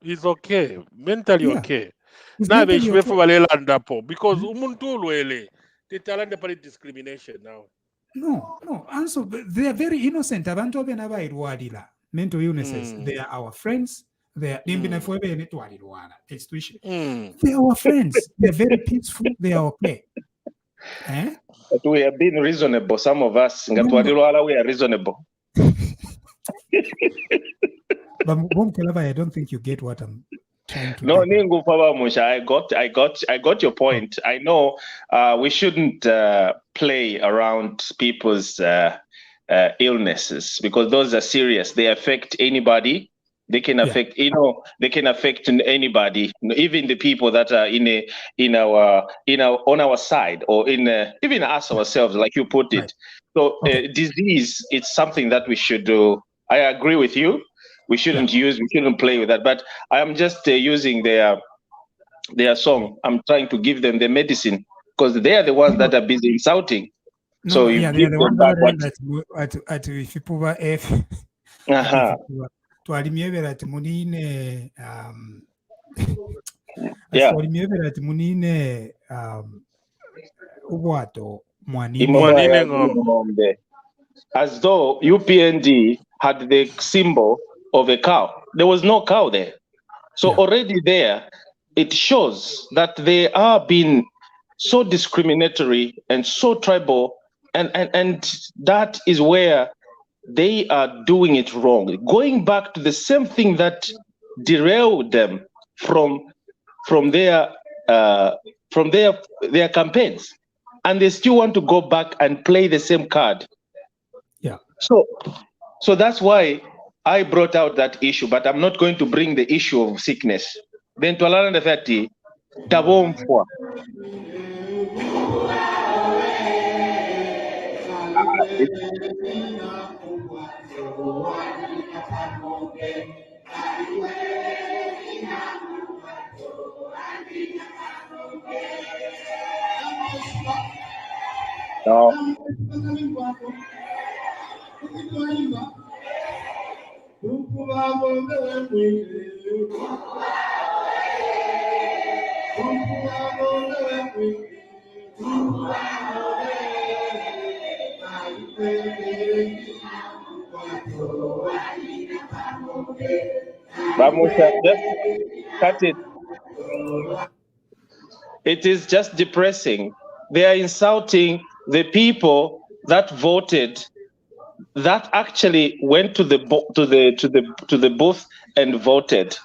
He's okay. Mentally okay. Now because umuntu lwele they talent the discrimination now. No. And so they are very innocent. Abantu benaba irwadila mental illnesses. They are our friends. They are our friends. They're very peaceful. They are okay. But we have been reasonable. Some of us, we are reasonable. But I don't think you get what I'm trying to. No, I got your point. I know we shouldn't play around people's illnesses because those are serious. They affect anybody. They can affect, they can affect anybody, even the people that are on our side or even us ourselves, like you put it. So disease, it's something that we should do. I agree with you. We shouldn't play with that. But I am just using their song. I'm trying to give them the medicine because they are the ones that are busy insulting. So you give them back what. Twalimiebera ati munine ubwato mwanine ngombe, as though UPND had the symbol of a cow. There was no cow there. So already there, it shows that they are being so discriminatory and so tribal, and that is where they are doing it wrong, going back to the same thing that derailed them from their campaigns, and they still want to go back and play the same card. So that's why I brought out that issue, but I'm not going to bring the issue of sickness. Then to allow the 30 tabomfwa. No. Bamusha, just cut it. It is just depressing. They are insulting the people that voted, that actually went to the booth and voted.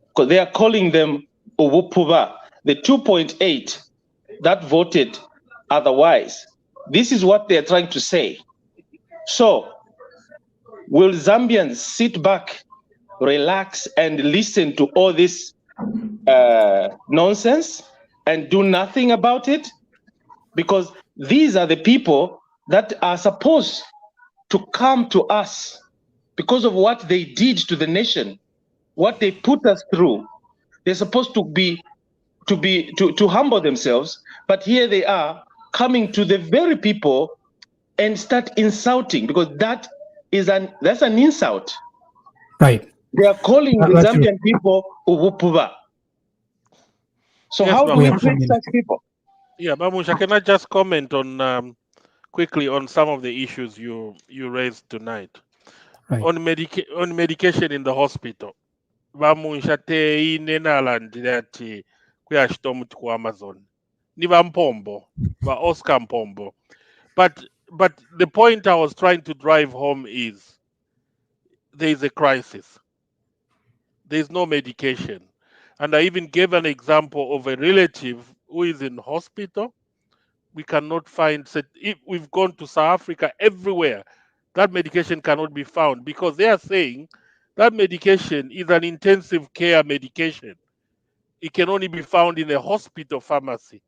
Because they are calling them Uwupuba, the 2.8 that voted otherwise. This is what they are trying to say. So, will Zambians sit back, relax, and listen to all this nonsense and do nothing about it? Because these are the people that are supposed to come to us because of what they did to the nation, what they put us through. They're supposed to humble themselves, but here they are coming to the very people and start insulting, because that's an insult. Right. They are calling the Zambian people Uwupuba. So Yes, how do we Bamusha. treat such people? Yeah, Bamusha, can I just comment on quickly on some of the issues you raised tonight? Right. On medication in the hospital. Bamusha te inenalandira ati kuyashita omuti ku Amazon. Ni Mpombo, ba Oscar Mpombo. But the point I was trying to drive home is there is a crisis. There is no medication. And I even gave an example of a relative who is in hospital. We cannot find, if we've gone to South Africa, everywhere, that medication cannot be found, because they are saying that medication is an intensive care medication. It can only be found in a hospital pharmacy.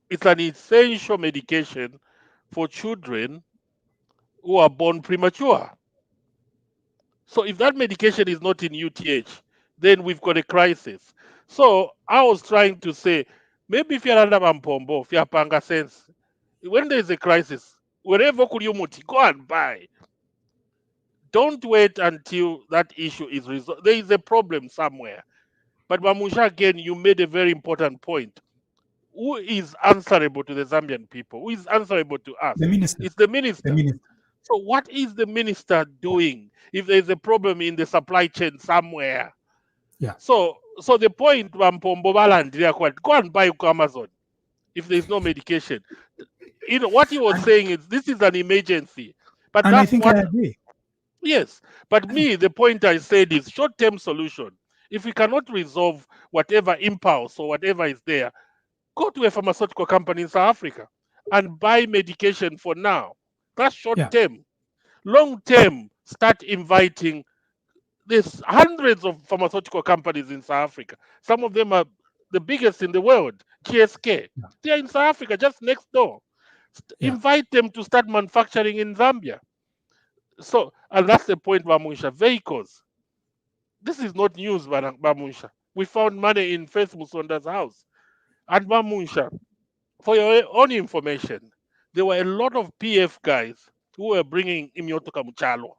It's an essential medication for children who are born premature. So if that medication is not in UTH, then we've got a crisis. So I was trying to say, maybe if you're under Mpombo, if you're Panga sense, when there is a crisis, wherever Kuriumuti, go and buy. Don't wait until that issue is resolved. There is a problem somewhere. But Bamusha, again, you made a very important point. Who is answerable to the Zambian people? Who is answerable to us? The minister. It's the minister. The minister. So what is the minister doing if there's a problem in the supply chain somewhere? Yeah. So the point, Mpombo Balandria, go and buy Amazon if there's no medication. You know what he was saying is this is an emergency. But And that's I think what I agree. Yes, but the point I said is short-term solution. If we cannot resolve whatever impulse or whatever is there, go to a pharmaceutical company in South Africa and buy medication for now. That's short-term. Long-term, start inviting. There's hundreds of pharmaceutical companies in South Africa. Some of them are the biggest in the world, GSK. Yeah. They are in South Africa, just next door. Invite them to start manufacturing in Zambia. So, and that's the point, Bamusha. Vehicles. This is not news, Bamusha. We found money in Faith Musonda's house. And Bamusha, for your own information, there were a lot of PF guys who were bringing Imyotoka Muchalo.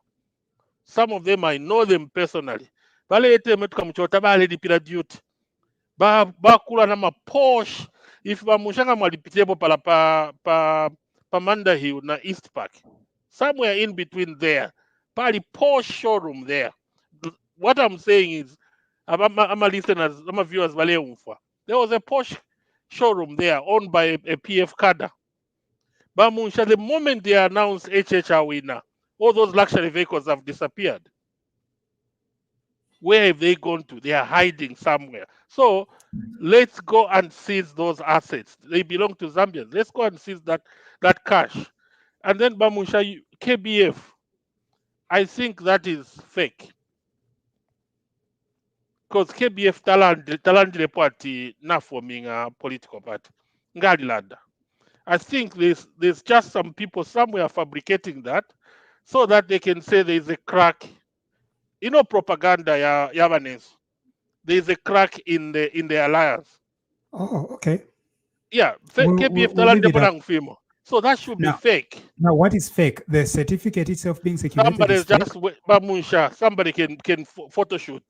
Some of them, I know them personally. Balete Imyotoka Muchalo, balipira duty. Bakula nama Porsche. If Bamushanga malipitebo pala pa Manda Hill na East Park. Somewhere in between there. Pali Porsche showroom there. What I'm saying is, I'm a listeners, I'm a viewers, there was a Porsche showroom there owned by a PF cadre. Bamunsha, the moment they announced HHR winner, all those luxury vehicles have disappeared. Where have they gone to? They are hiding somewhere. So let's go and seize those assets. They belong to Zambians. Let's go and seize that cash. And then Bamunsha, KBF, I think that is fake. Because KBF talandile party not forming a political party. Ngalilanda. I think there's just some people somewhere fabricating that so that they can say there's a crack. You know, propaganda Yavanes. There's a crack in the alliance. Oh, okay. Yeah, KBF talandile. So that should be fake. Now, what is fake? The certificate itself being circulated is fake? Bamunsha, somebody can photoshoot,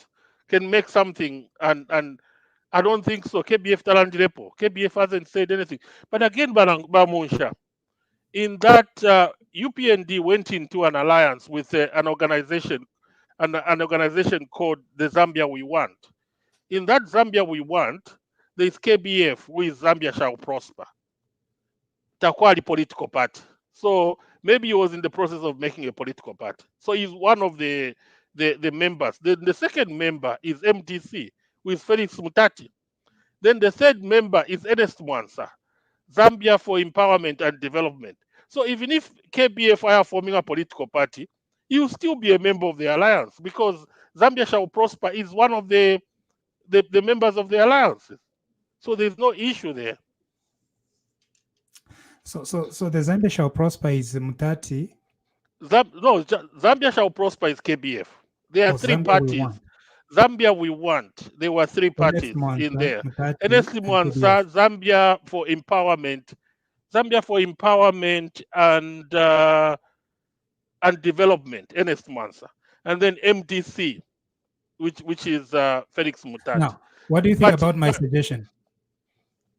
can make something, and I don't think so. KBF Talandilepo. KBF hasn't said anything. But again, Bamunsha, in that UPND went into an alliance with an organization, an organization called the Zambia We Want. In that Zambia We Want, there is KBF, who is Zambia Shall Prosper. Takwali political party. So maybe he was in the process of making a political party. So he's one of the members. The second member is MDC, who is Felix Mutati. Then the third member is Ernest Mwansa, Zambia for Empowerment and Development. So even if KBF are forming a political party, he will still be a member of the alliance because Zambia Shall Prosper is one of the members of the alliances. So there's no issue there. So the Zambia Shall Prosper is Mutati. Zambia Shall Prosper is KBF. There are three Zambia parties. Zambia We Want. There were three parties in there. Ernest Mwansa, Zambia for Empowerment, and Development. Ernest Mwansa, and then MDC, which is Felix Mutati. Now, what do you think about my suggestion?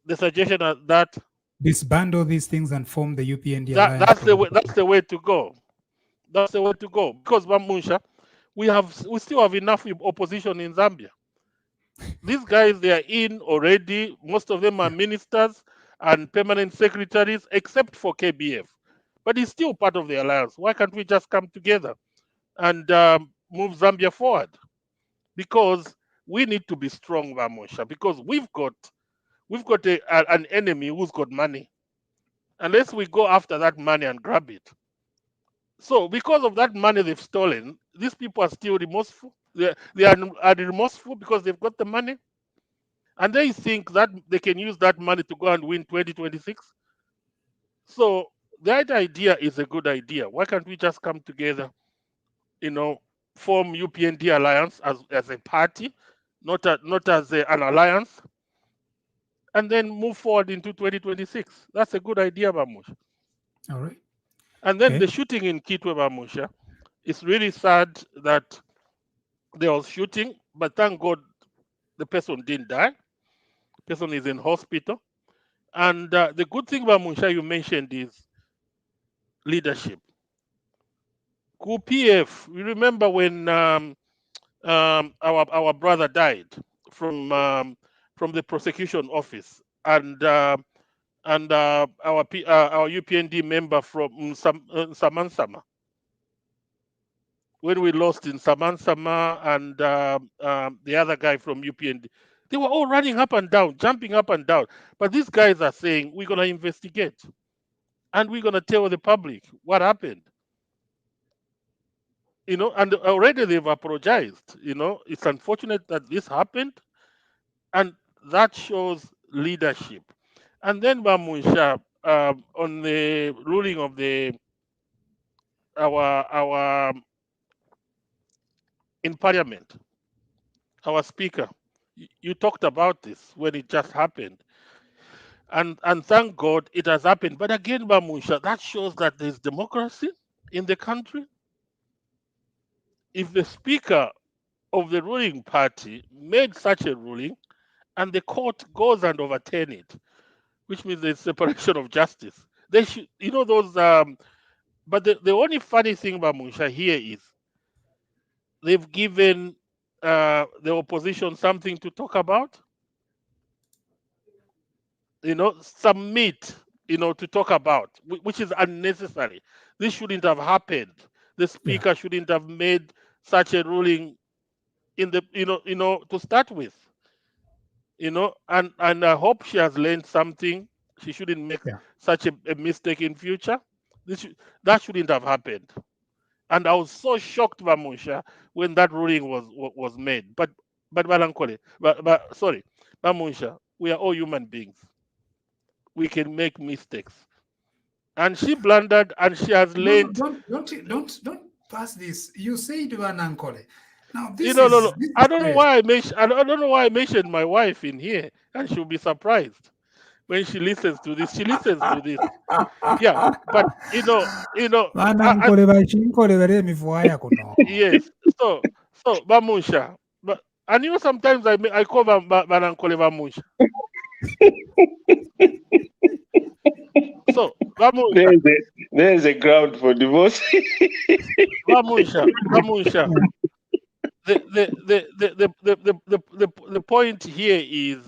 The suggestion that disband all these things and form the UPND alliance. That's the way to go. That's the way to go. Because Munshya, we still have enough opposition in Zambia. These guys, they are in already. Most of them are ministers and permanent secretaries, except for KBF. But it's still part of the alliance. Why can't we just come together and move Zambia forward? Because we need to be strong, Munshya, because we've got an enemy who's got money. Unless we go after that money and grab it. So because of that money they've stolen, these people are still remorseful. They are remorseful because they've got the money. And they think that they can use that money to go and win 2026. So that idea is a good idea. Why can't we just come together, form UPND alliance as a party, not as an alliance, and then move forward into 2026. That's a good idea, Munshya. All right. And then the shooting in Kitwe, Munshya, it's really sad that there was shooting, but thank God the person didn't die. The person is in hospital. And the good thing about Munshya you mentioned is leadership. PF, you remember when our brother died from the prosecution office, and our UPND member from Samansama. When we lost in Samansama and the other guy from UPND, they were all running up and down, jumping up and down. But these guys are saying, we're going to investigate and we're going to tell the public what happened. And already they've apologized. It's unfortunate that this happened, and that shows leadership. And then Munshya, on the ruling of our in Parliament, our speaker, you talked about this when it just happened, and thank God it has happened. But again, Munshya, that shows that there's democracy in the country. If the speaker of the ruling party made such a ruling, and the court goes and overturn it, which means there's separation of justice. They should, those. But the only funny thing about Munshya here is they've given the opposition something to talk about. Some meat, to talk about, which is unnecessary. This shouldn't have happened. The speaker shouldn't have made such a ruling in the, to start with. And I hope she has learned something. She shouldn't make such a mistake in future. That shouldn't have happened. And I was so shocked, Munshya, when that ruling was made. But Balankole, sorry, Munshya, we are all human beings. We can make mistakes. And she blundered, and she has learned. Don't pass this. You say to Balankole. Now this I don't know why I mentioned my wife in here, and she'll be surprised when she listens to this. She listens to this. Yeah, but yes. So Munshya, but and sometimes I call Banankole Munshya. So there's a ground for divorce. Munshya. the point here is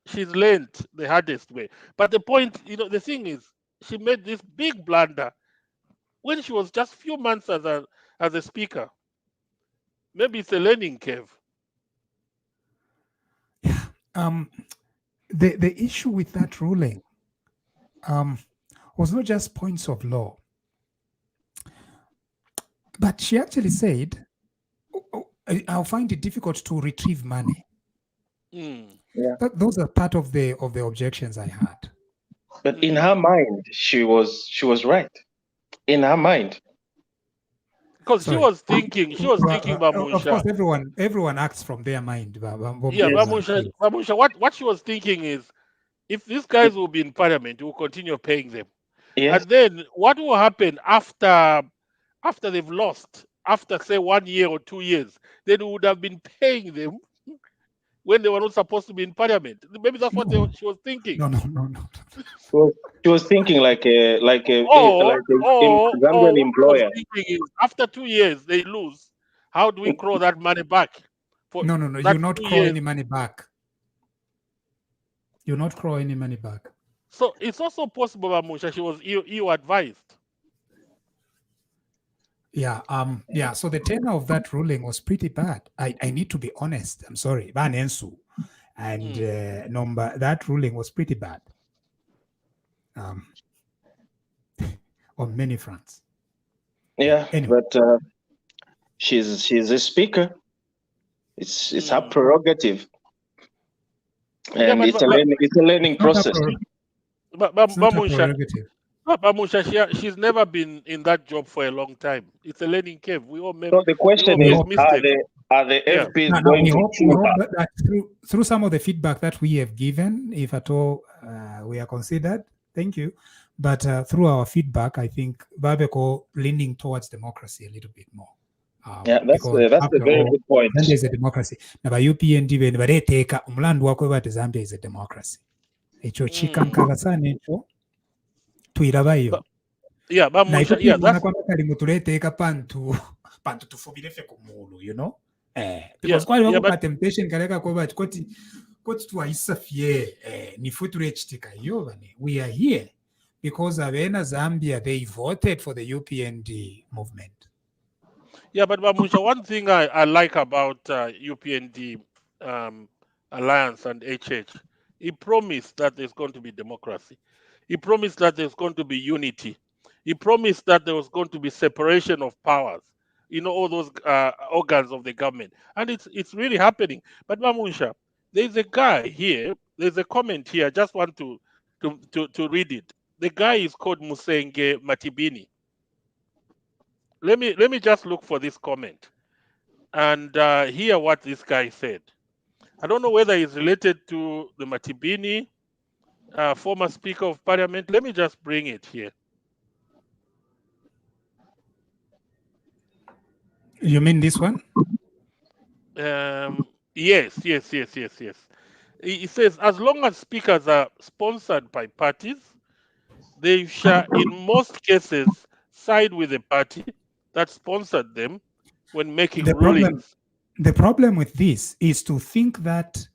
she's learned the hardest way. But the point, the thing is, she made this big blunder when she was just few months as a speaker. Maybe it's a learning curve. The issue with that ruling was not just points of law, but she actually said, I'll find it difficult to retrieve money. Yeah. Those are part of the objections I had. But in her mind, she was right. In her mind. Because she was thinking Bamusha. Of course, everyone acts from their mind. Yeah, Bamusha, what she was thinking is, if these guys will be in parliament, we'll continue paying them. Yes. And then what will happen after they've lost, after say 1 year or 2 years, then we would have been paying them when they were not supposed to be in parliament. Maybe that's what she was thinking. No. She was thinking like a Zambian employer. Is, after 2 years they lose, how do we claw that money back? No. You not claw any money back. You not claw any money back. So it's also possible, Bamusha, she was EU advised. Yeah. So the tenor of that ruling was pretty bad. I need to be honest. I'm sorry, Banensu, and that ruling was pretty bad. On many fronts. Yeah, anyway. But she's a speaker. It's her prerogative, and it's a learning process. But Bamusha, she's never been in that job for a long time. It's a learning curve. We all make. So the question is, are the FPs going to choose her? That through some of the feedback that we have given, if at all we are considered, thank you. But through our feedback, I think Babeko leaning towards democracy a little bit more. Yeah, that's a very good point. Zambia is a democracy. Now, UPND when they take umlandu wako bati Zambia is a democracy. Echo chikankala sana echo tuiraba iyo. Yeah, but yeah, that's kali mutulete pantu tufubire fe kumulu, you know? Because kwali wako temptation kaleka kwa bati koti tuwaisa fie ni future chitika yo bane. We are here because Avena Zambia, they voted for the UPND movement. Yeah, but Bamusha, one thing I like about UPND Alliance and HH, he promised that there's going to be democracy. He promised that there's going to be unity. He promised that there was going to be separation of powers. All those organs of the government. And it's really happening. But Bamusha, there's a guy here, there's a comment here, I just want to read it. The guy is called Musenge Matibini. Let me just look for this comment and hear what this guy said. I don't know whether he's related to the Matibini, former Speaker of Parliament. Let me just bring it here. You mean this one? Yes. He says, as long as speakers are sponsored by parties, they shall, in most cases, side with the party that sponsored them when making rulings. The problem with this is to think that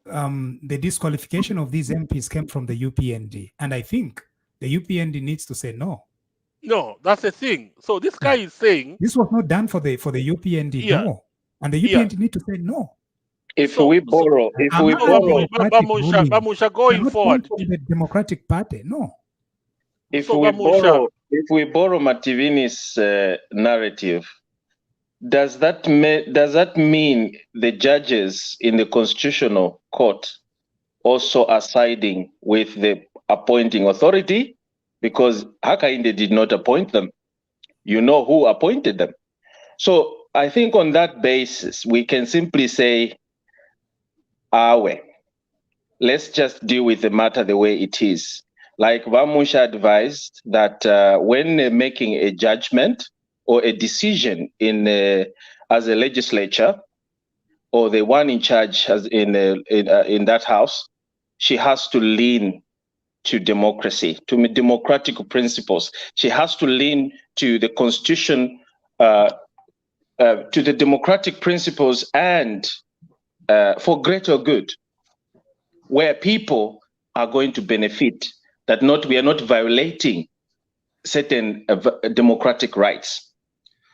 the disqualification of these MPs came from the UPND. And I think the UPND needs to say no. No, that's the thing. So this guy is saying this was not done for the UPND, no. And the UPND need to say no. Bamusha, going forward, the Democratic Party, no. If we borrow Mativini's narrative, does that mean the judges in the Constitutional Court also are siding with the appointing authority? Because Hakainde did not appoint them. You know who appointed them. So I think on that basis, we can simply say, let's just deal with the matter the way it is. Like Bamusha advised that when making a judgment or a decision as a legislature or the one in charge in that house, she has to lean to democracy, to democratic principles. She has to lean to the Constitution to the democratic principles and for greater good, where people are going to benefit, that we are not violating certain democratic rights.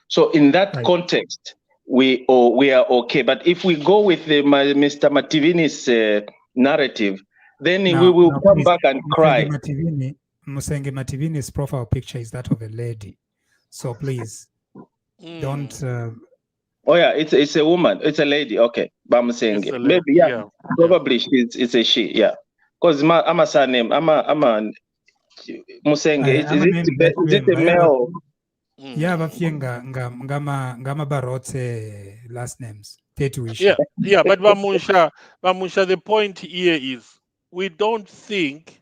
So in that context, we are okay. But if we go with Mr. Mativini's narrative, then we will come back and cry. Musenge Mativini's profile picture is that of a lady. So please don't. Oh yeah, it's a woman. It's a lady. Okay, Musenge. Maybe probably it's a she. Yeah, because I'm a surname. I'm a Musenge. Is it a male? Yeah, ngama barotse last names. Yeah, but Bamunsha, the point here is we don't think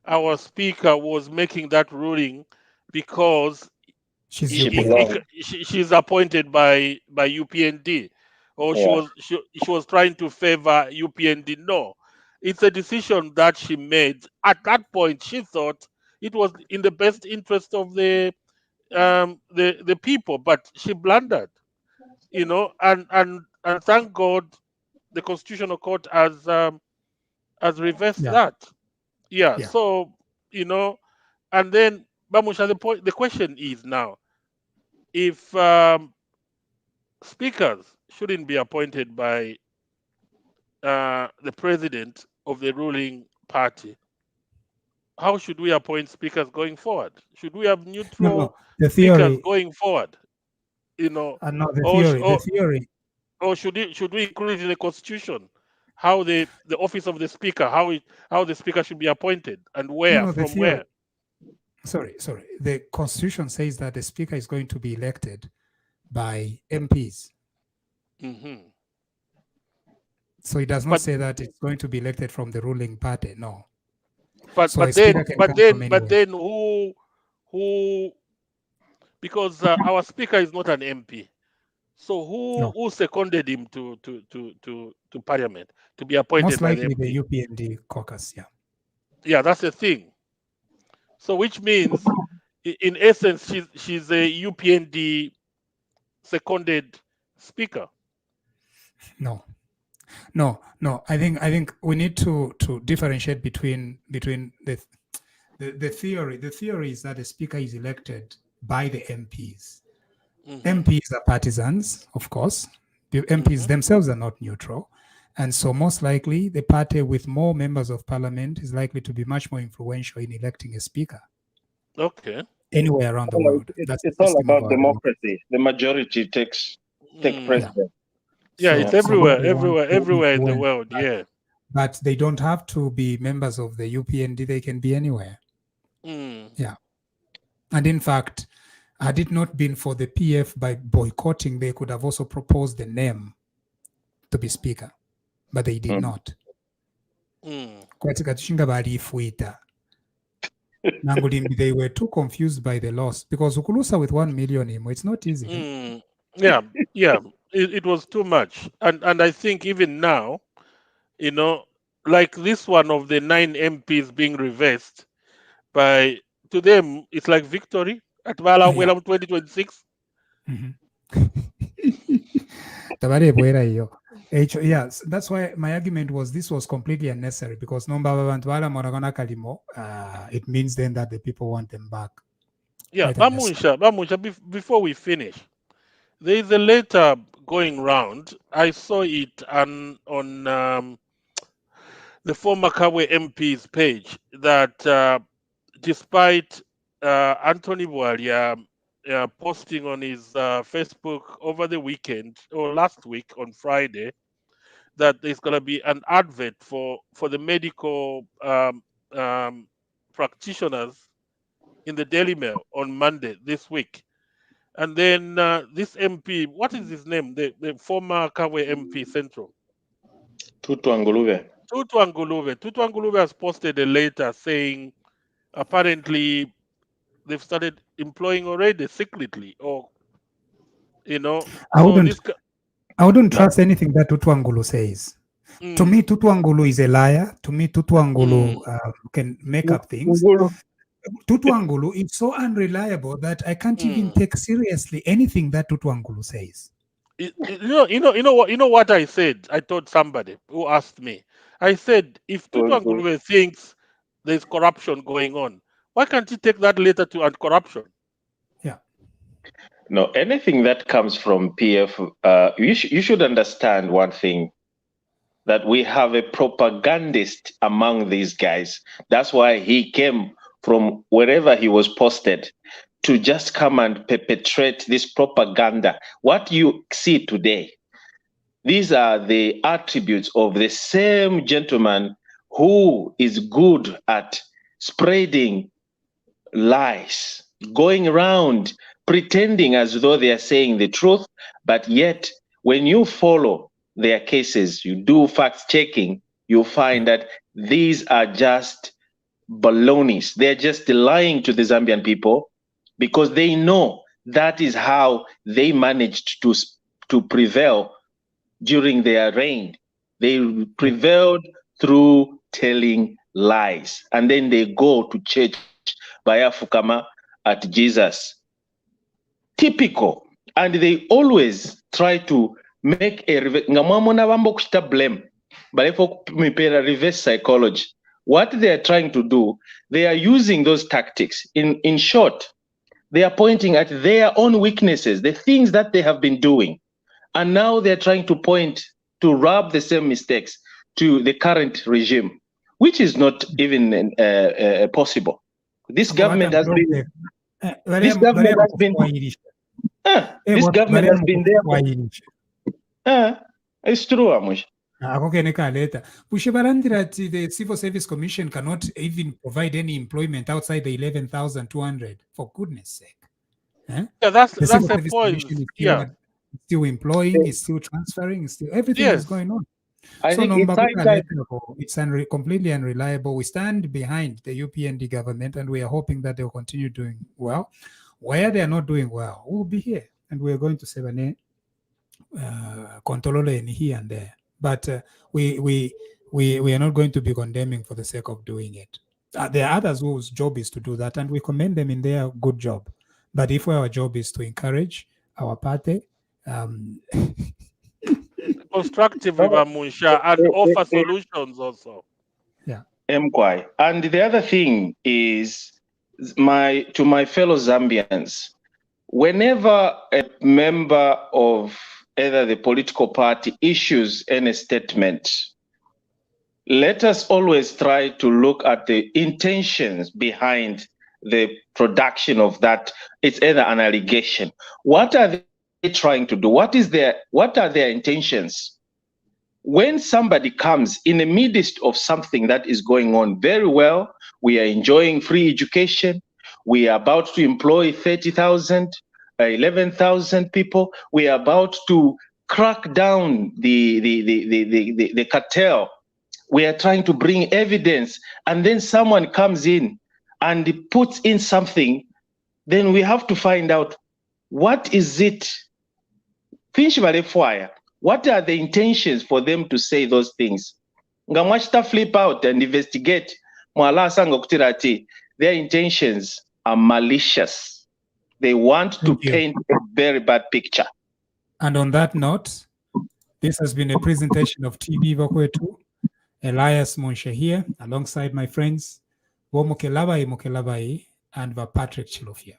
our speaker was making that ruling because she's appointed by UPND, or she was trying to favor UPND. No, it's a decision that she made. At that point, she thought it was in the best interest of the people, but she blundered, and thank God the Constitutional Court has reversed that. Yeah. So and then Bamusha, the question is now, if speakers shouldn't be appointed by the president of the ruling party, how should we appoint speakers going forward? Should we have neutral speakers going forward? The theory. Or should we include in the Constitution how the office of the speaker, how the speaker should be appointed and where, from where? Sorry. The Constitution says that the speaker is going to be elected by MPs. So it does not say that it's going to be elected from the ruling party. No. But then who? Because our speaker is not an MP. So who seconded him to Parliament to be appointed? Most likely by the MP? the UPND caucus. Yeah, that's the thing. So which means, in essence, she's a UPND seconded speaker. No. I think we need to differentiate between the theory. The theory is that the speaker is elected by the MPs. MPs are partisans, of course. The MPs themselves are not neutral. And so most likely the party with more members of parliament is likely to be much more influential in electing a speaker. Okay. Anywhere around the world. It's all about democracy. The majority take precedent. Yeah, it's everywhere in the world. Yeah. But they don't have to be members of the UPND. They can be anywhere. Yeah. And in fact, had it not been for the PF by boycotting, they could have also proposed the name to be speaker, but they did not. They were too confused by the loss because Ukulusa with 1 million, it's not easy. Yeah. It was too much, and I think even now, like this one of the 9 MPs being reversed, to them it's like victory at Vala 2026. Yes, that's why my argument was this was completely unnecessary because it means then that the people want them back. Yeah, Bamunsha, before we finish, there is a letter going round. I saw it on the former Kabwe MP's page that despite Anthony Bwalia posting on his Facebook over the weekend or last week on Friday that there's going to be an advert for the medical practitioners in the Daily Mail on Monday this week. And then this MP, what is his name? The former Kabwe MP Central. Tutu Anguluve has posted a letter saying apparently they've started employing already secretly, or I wouldn't trust anything that Tutu Angulu says. To me, Tutu Angulu is a liar. To me, Tutu Angulu can make up things. Tutu Angulu is so unreliable that I can't even take seriously anything that Tutu Angulu says. You know what I said. I told somebody who asked me. I said, if Tutu Ngulube thinks there's corruption going on, why can't he take that letter to anti-corruption? Yeah. No, anything that comes from PF, you should understand one thing, that we have a propagandist among these guys. That's why he came from wherever he was posted to just come and perpetrate this propaganda. What you see today, these are the attributes of the same gentleman who is good at spreading lies, going around pretending as though they are saying the truth, but yet when you follow their cases, you do fact checking, you find that these are just balonies. They're just lying to the Zambian people because they know that is how they managed to prevail during their reign. They prevailed through telling lies, and then they go to church by Afukama at Jesus. Typical. And they always try to make a blame, but if we pay a reverse psychology, what they are trying to do, they are using those tactics. In short, they are pointing at their own weaknesses, the things that they have been doing. And now they're trying to point to rub the same mistakes to the current regime, which is not even possible. This government has been. This government has been. This government has been there. It's true, Amush. The Civil Service Commission cannot even provide any employment outside the 11,200. For goodness sake. Yeah, that's the point. Yeah. Still employing, it's still transferring, it's still everything is going on. I think it's completely unreliable. We stand behind the UPND government and we are hoping that they'll continue doing well. Where they are not doing well, we'll be here and we're going to say Kontolole here and there. But we are not going to be condemning for the sake of doing it. There are others whose job is to do that, and we commend them in their good job. But if our job is to encourage our party, constructively, Munshya, and offer solutions also. Yeah. MQuai. And the other thing is, to my fellow Zambians, whenever a member of either the political party issues any statement, let us always try to look at the intentions behind the production of that. It's either an allegation. What are they trying to do? What are their intentions? When somebody comes in the midst of something that is going on very well, we are enjoying free education, we are about to employ 30,000, 11,000 people, we are about to crack down the cartel, we are trying to bring evidence, and then someone comes in and puts in something, then we have to find out what is it. What are the intentions for them to say those things? Ngamwachita flip out and investigate. Their intentions are malicious. They want to paint a very bad picture. And on that note, this has been a presentation of TVBAKWETU. Elias Munshya here, alongside my friends, Mokelabai and Patrick Chilofia.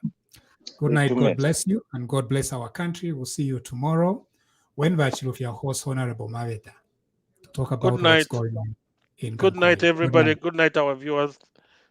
Good night, God bless you, and God bless our country. We'll see you tomorrow when Chilofia hosts Honorable Maveta to talk about what's going on in Good night, everybody. Good night, our viewers.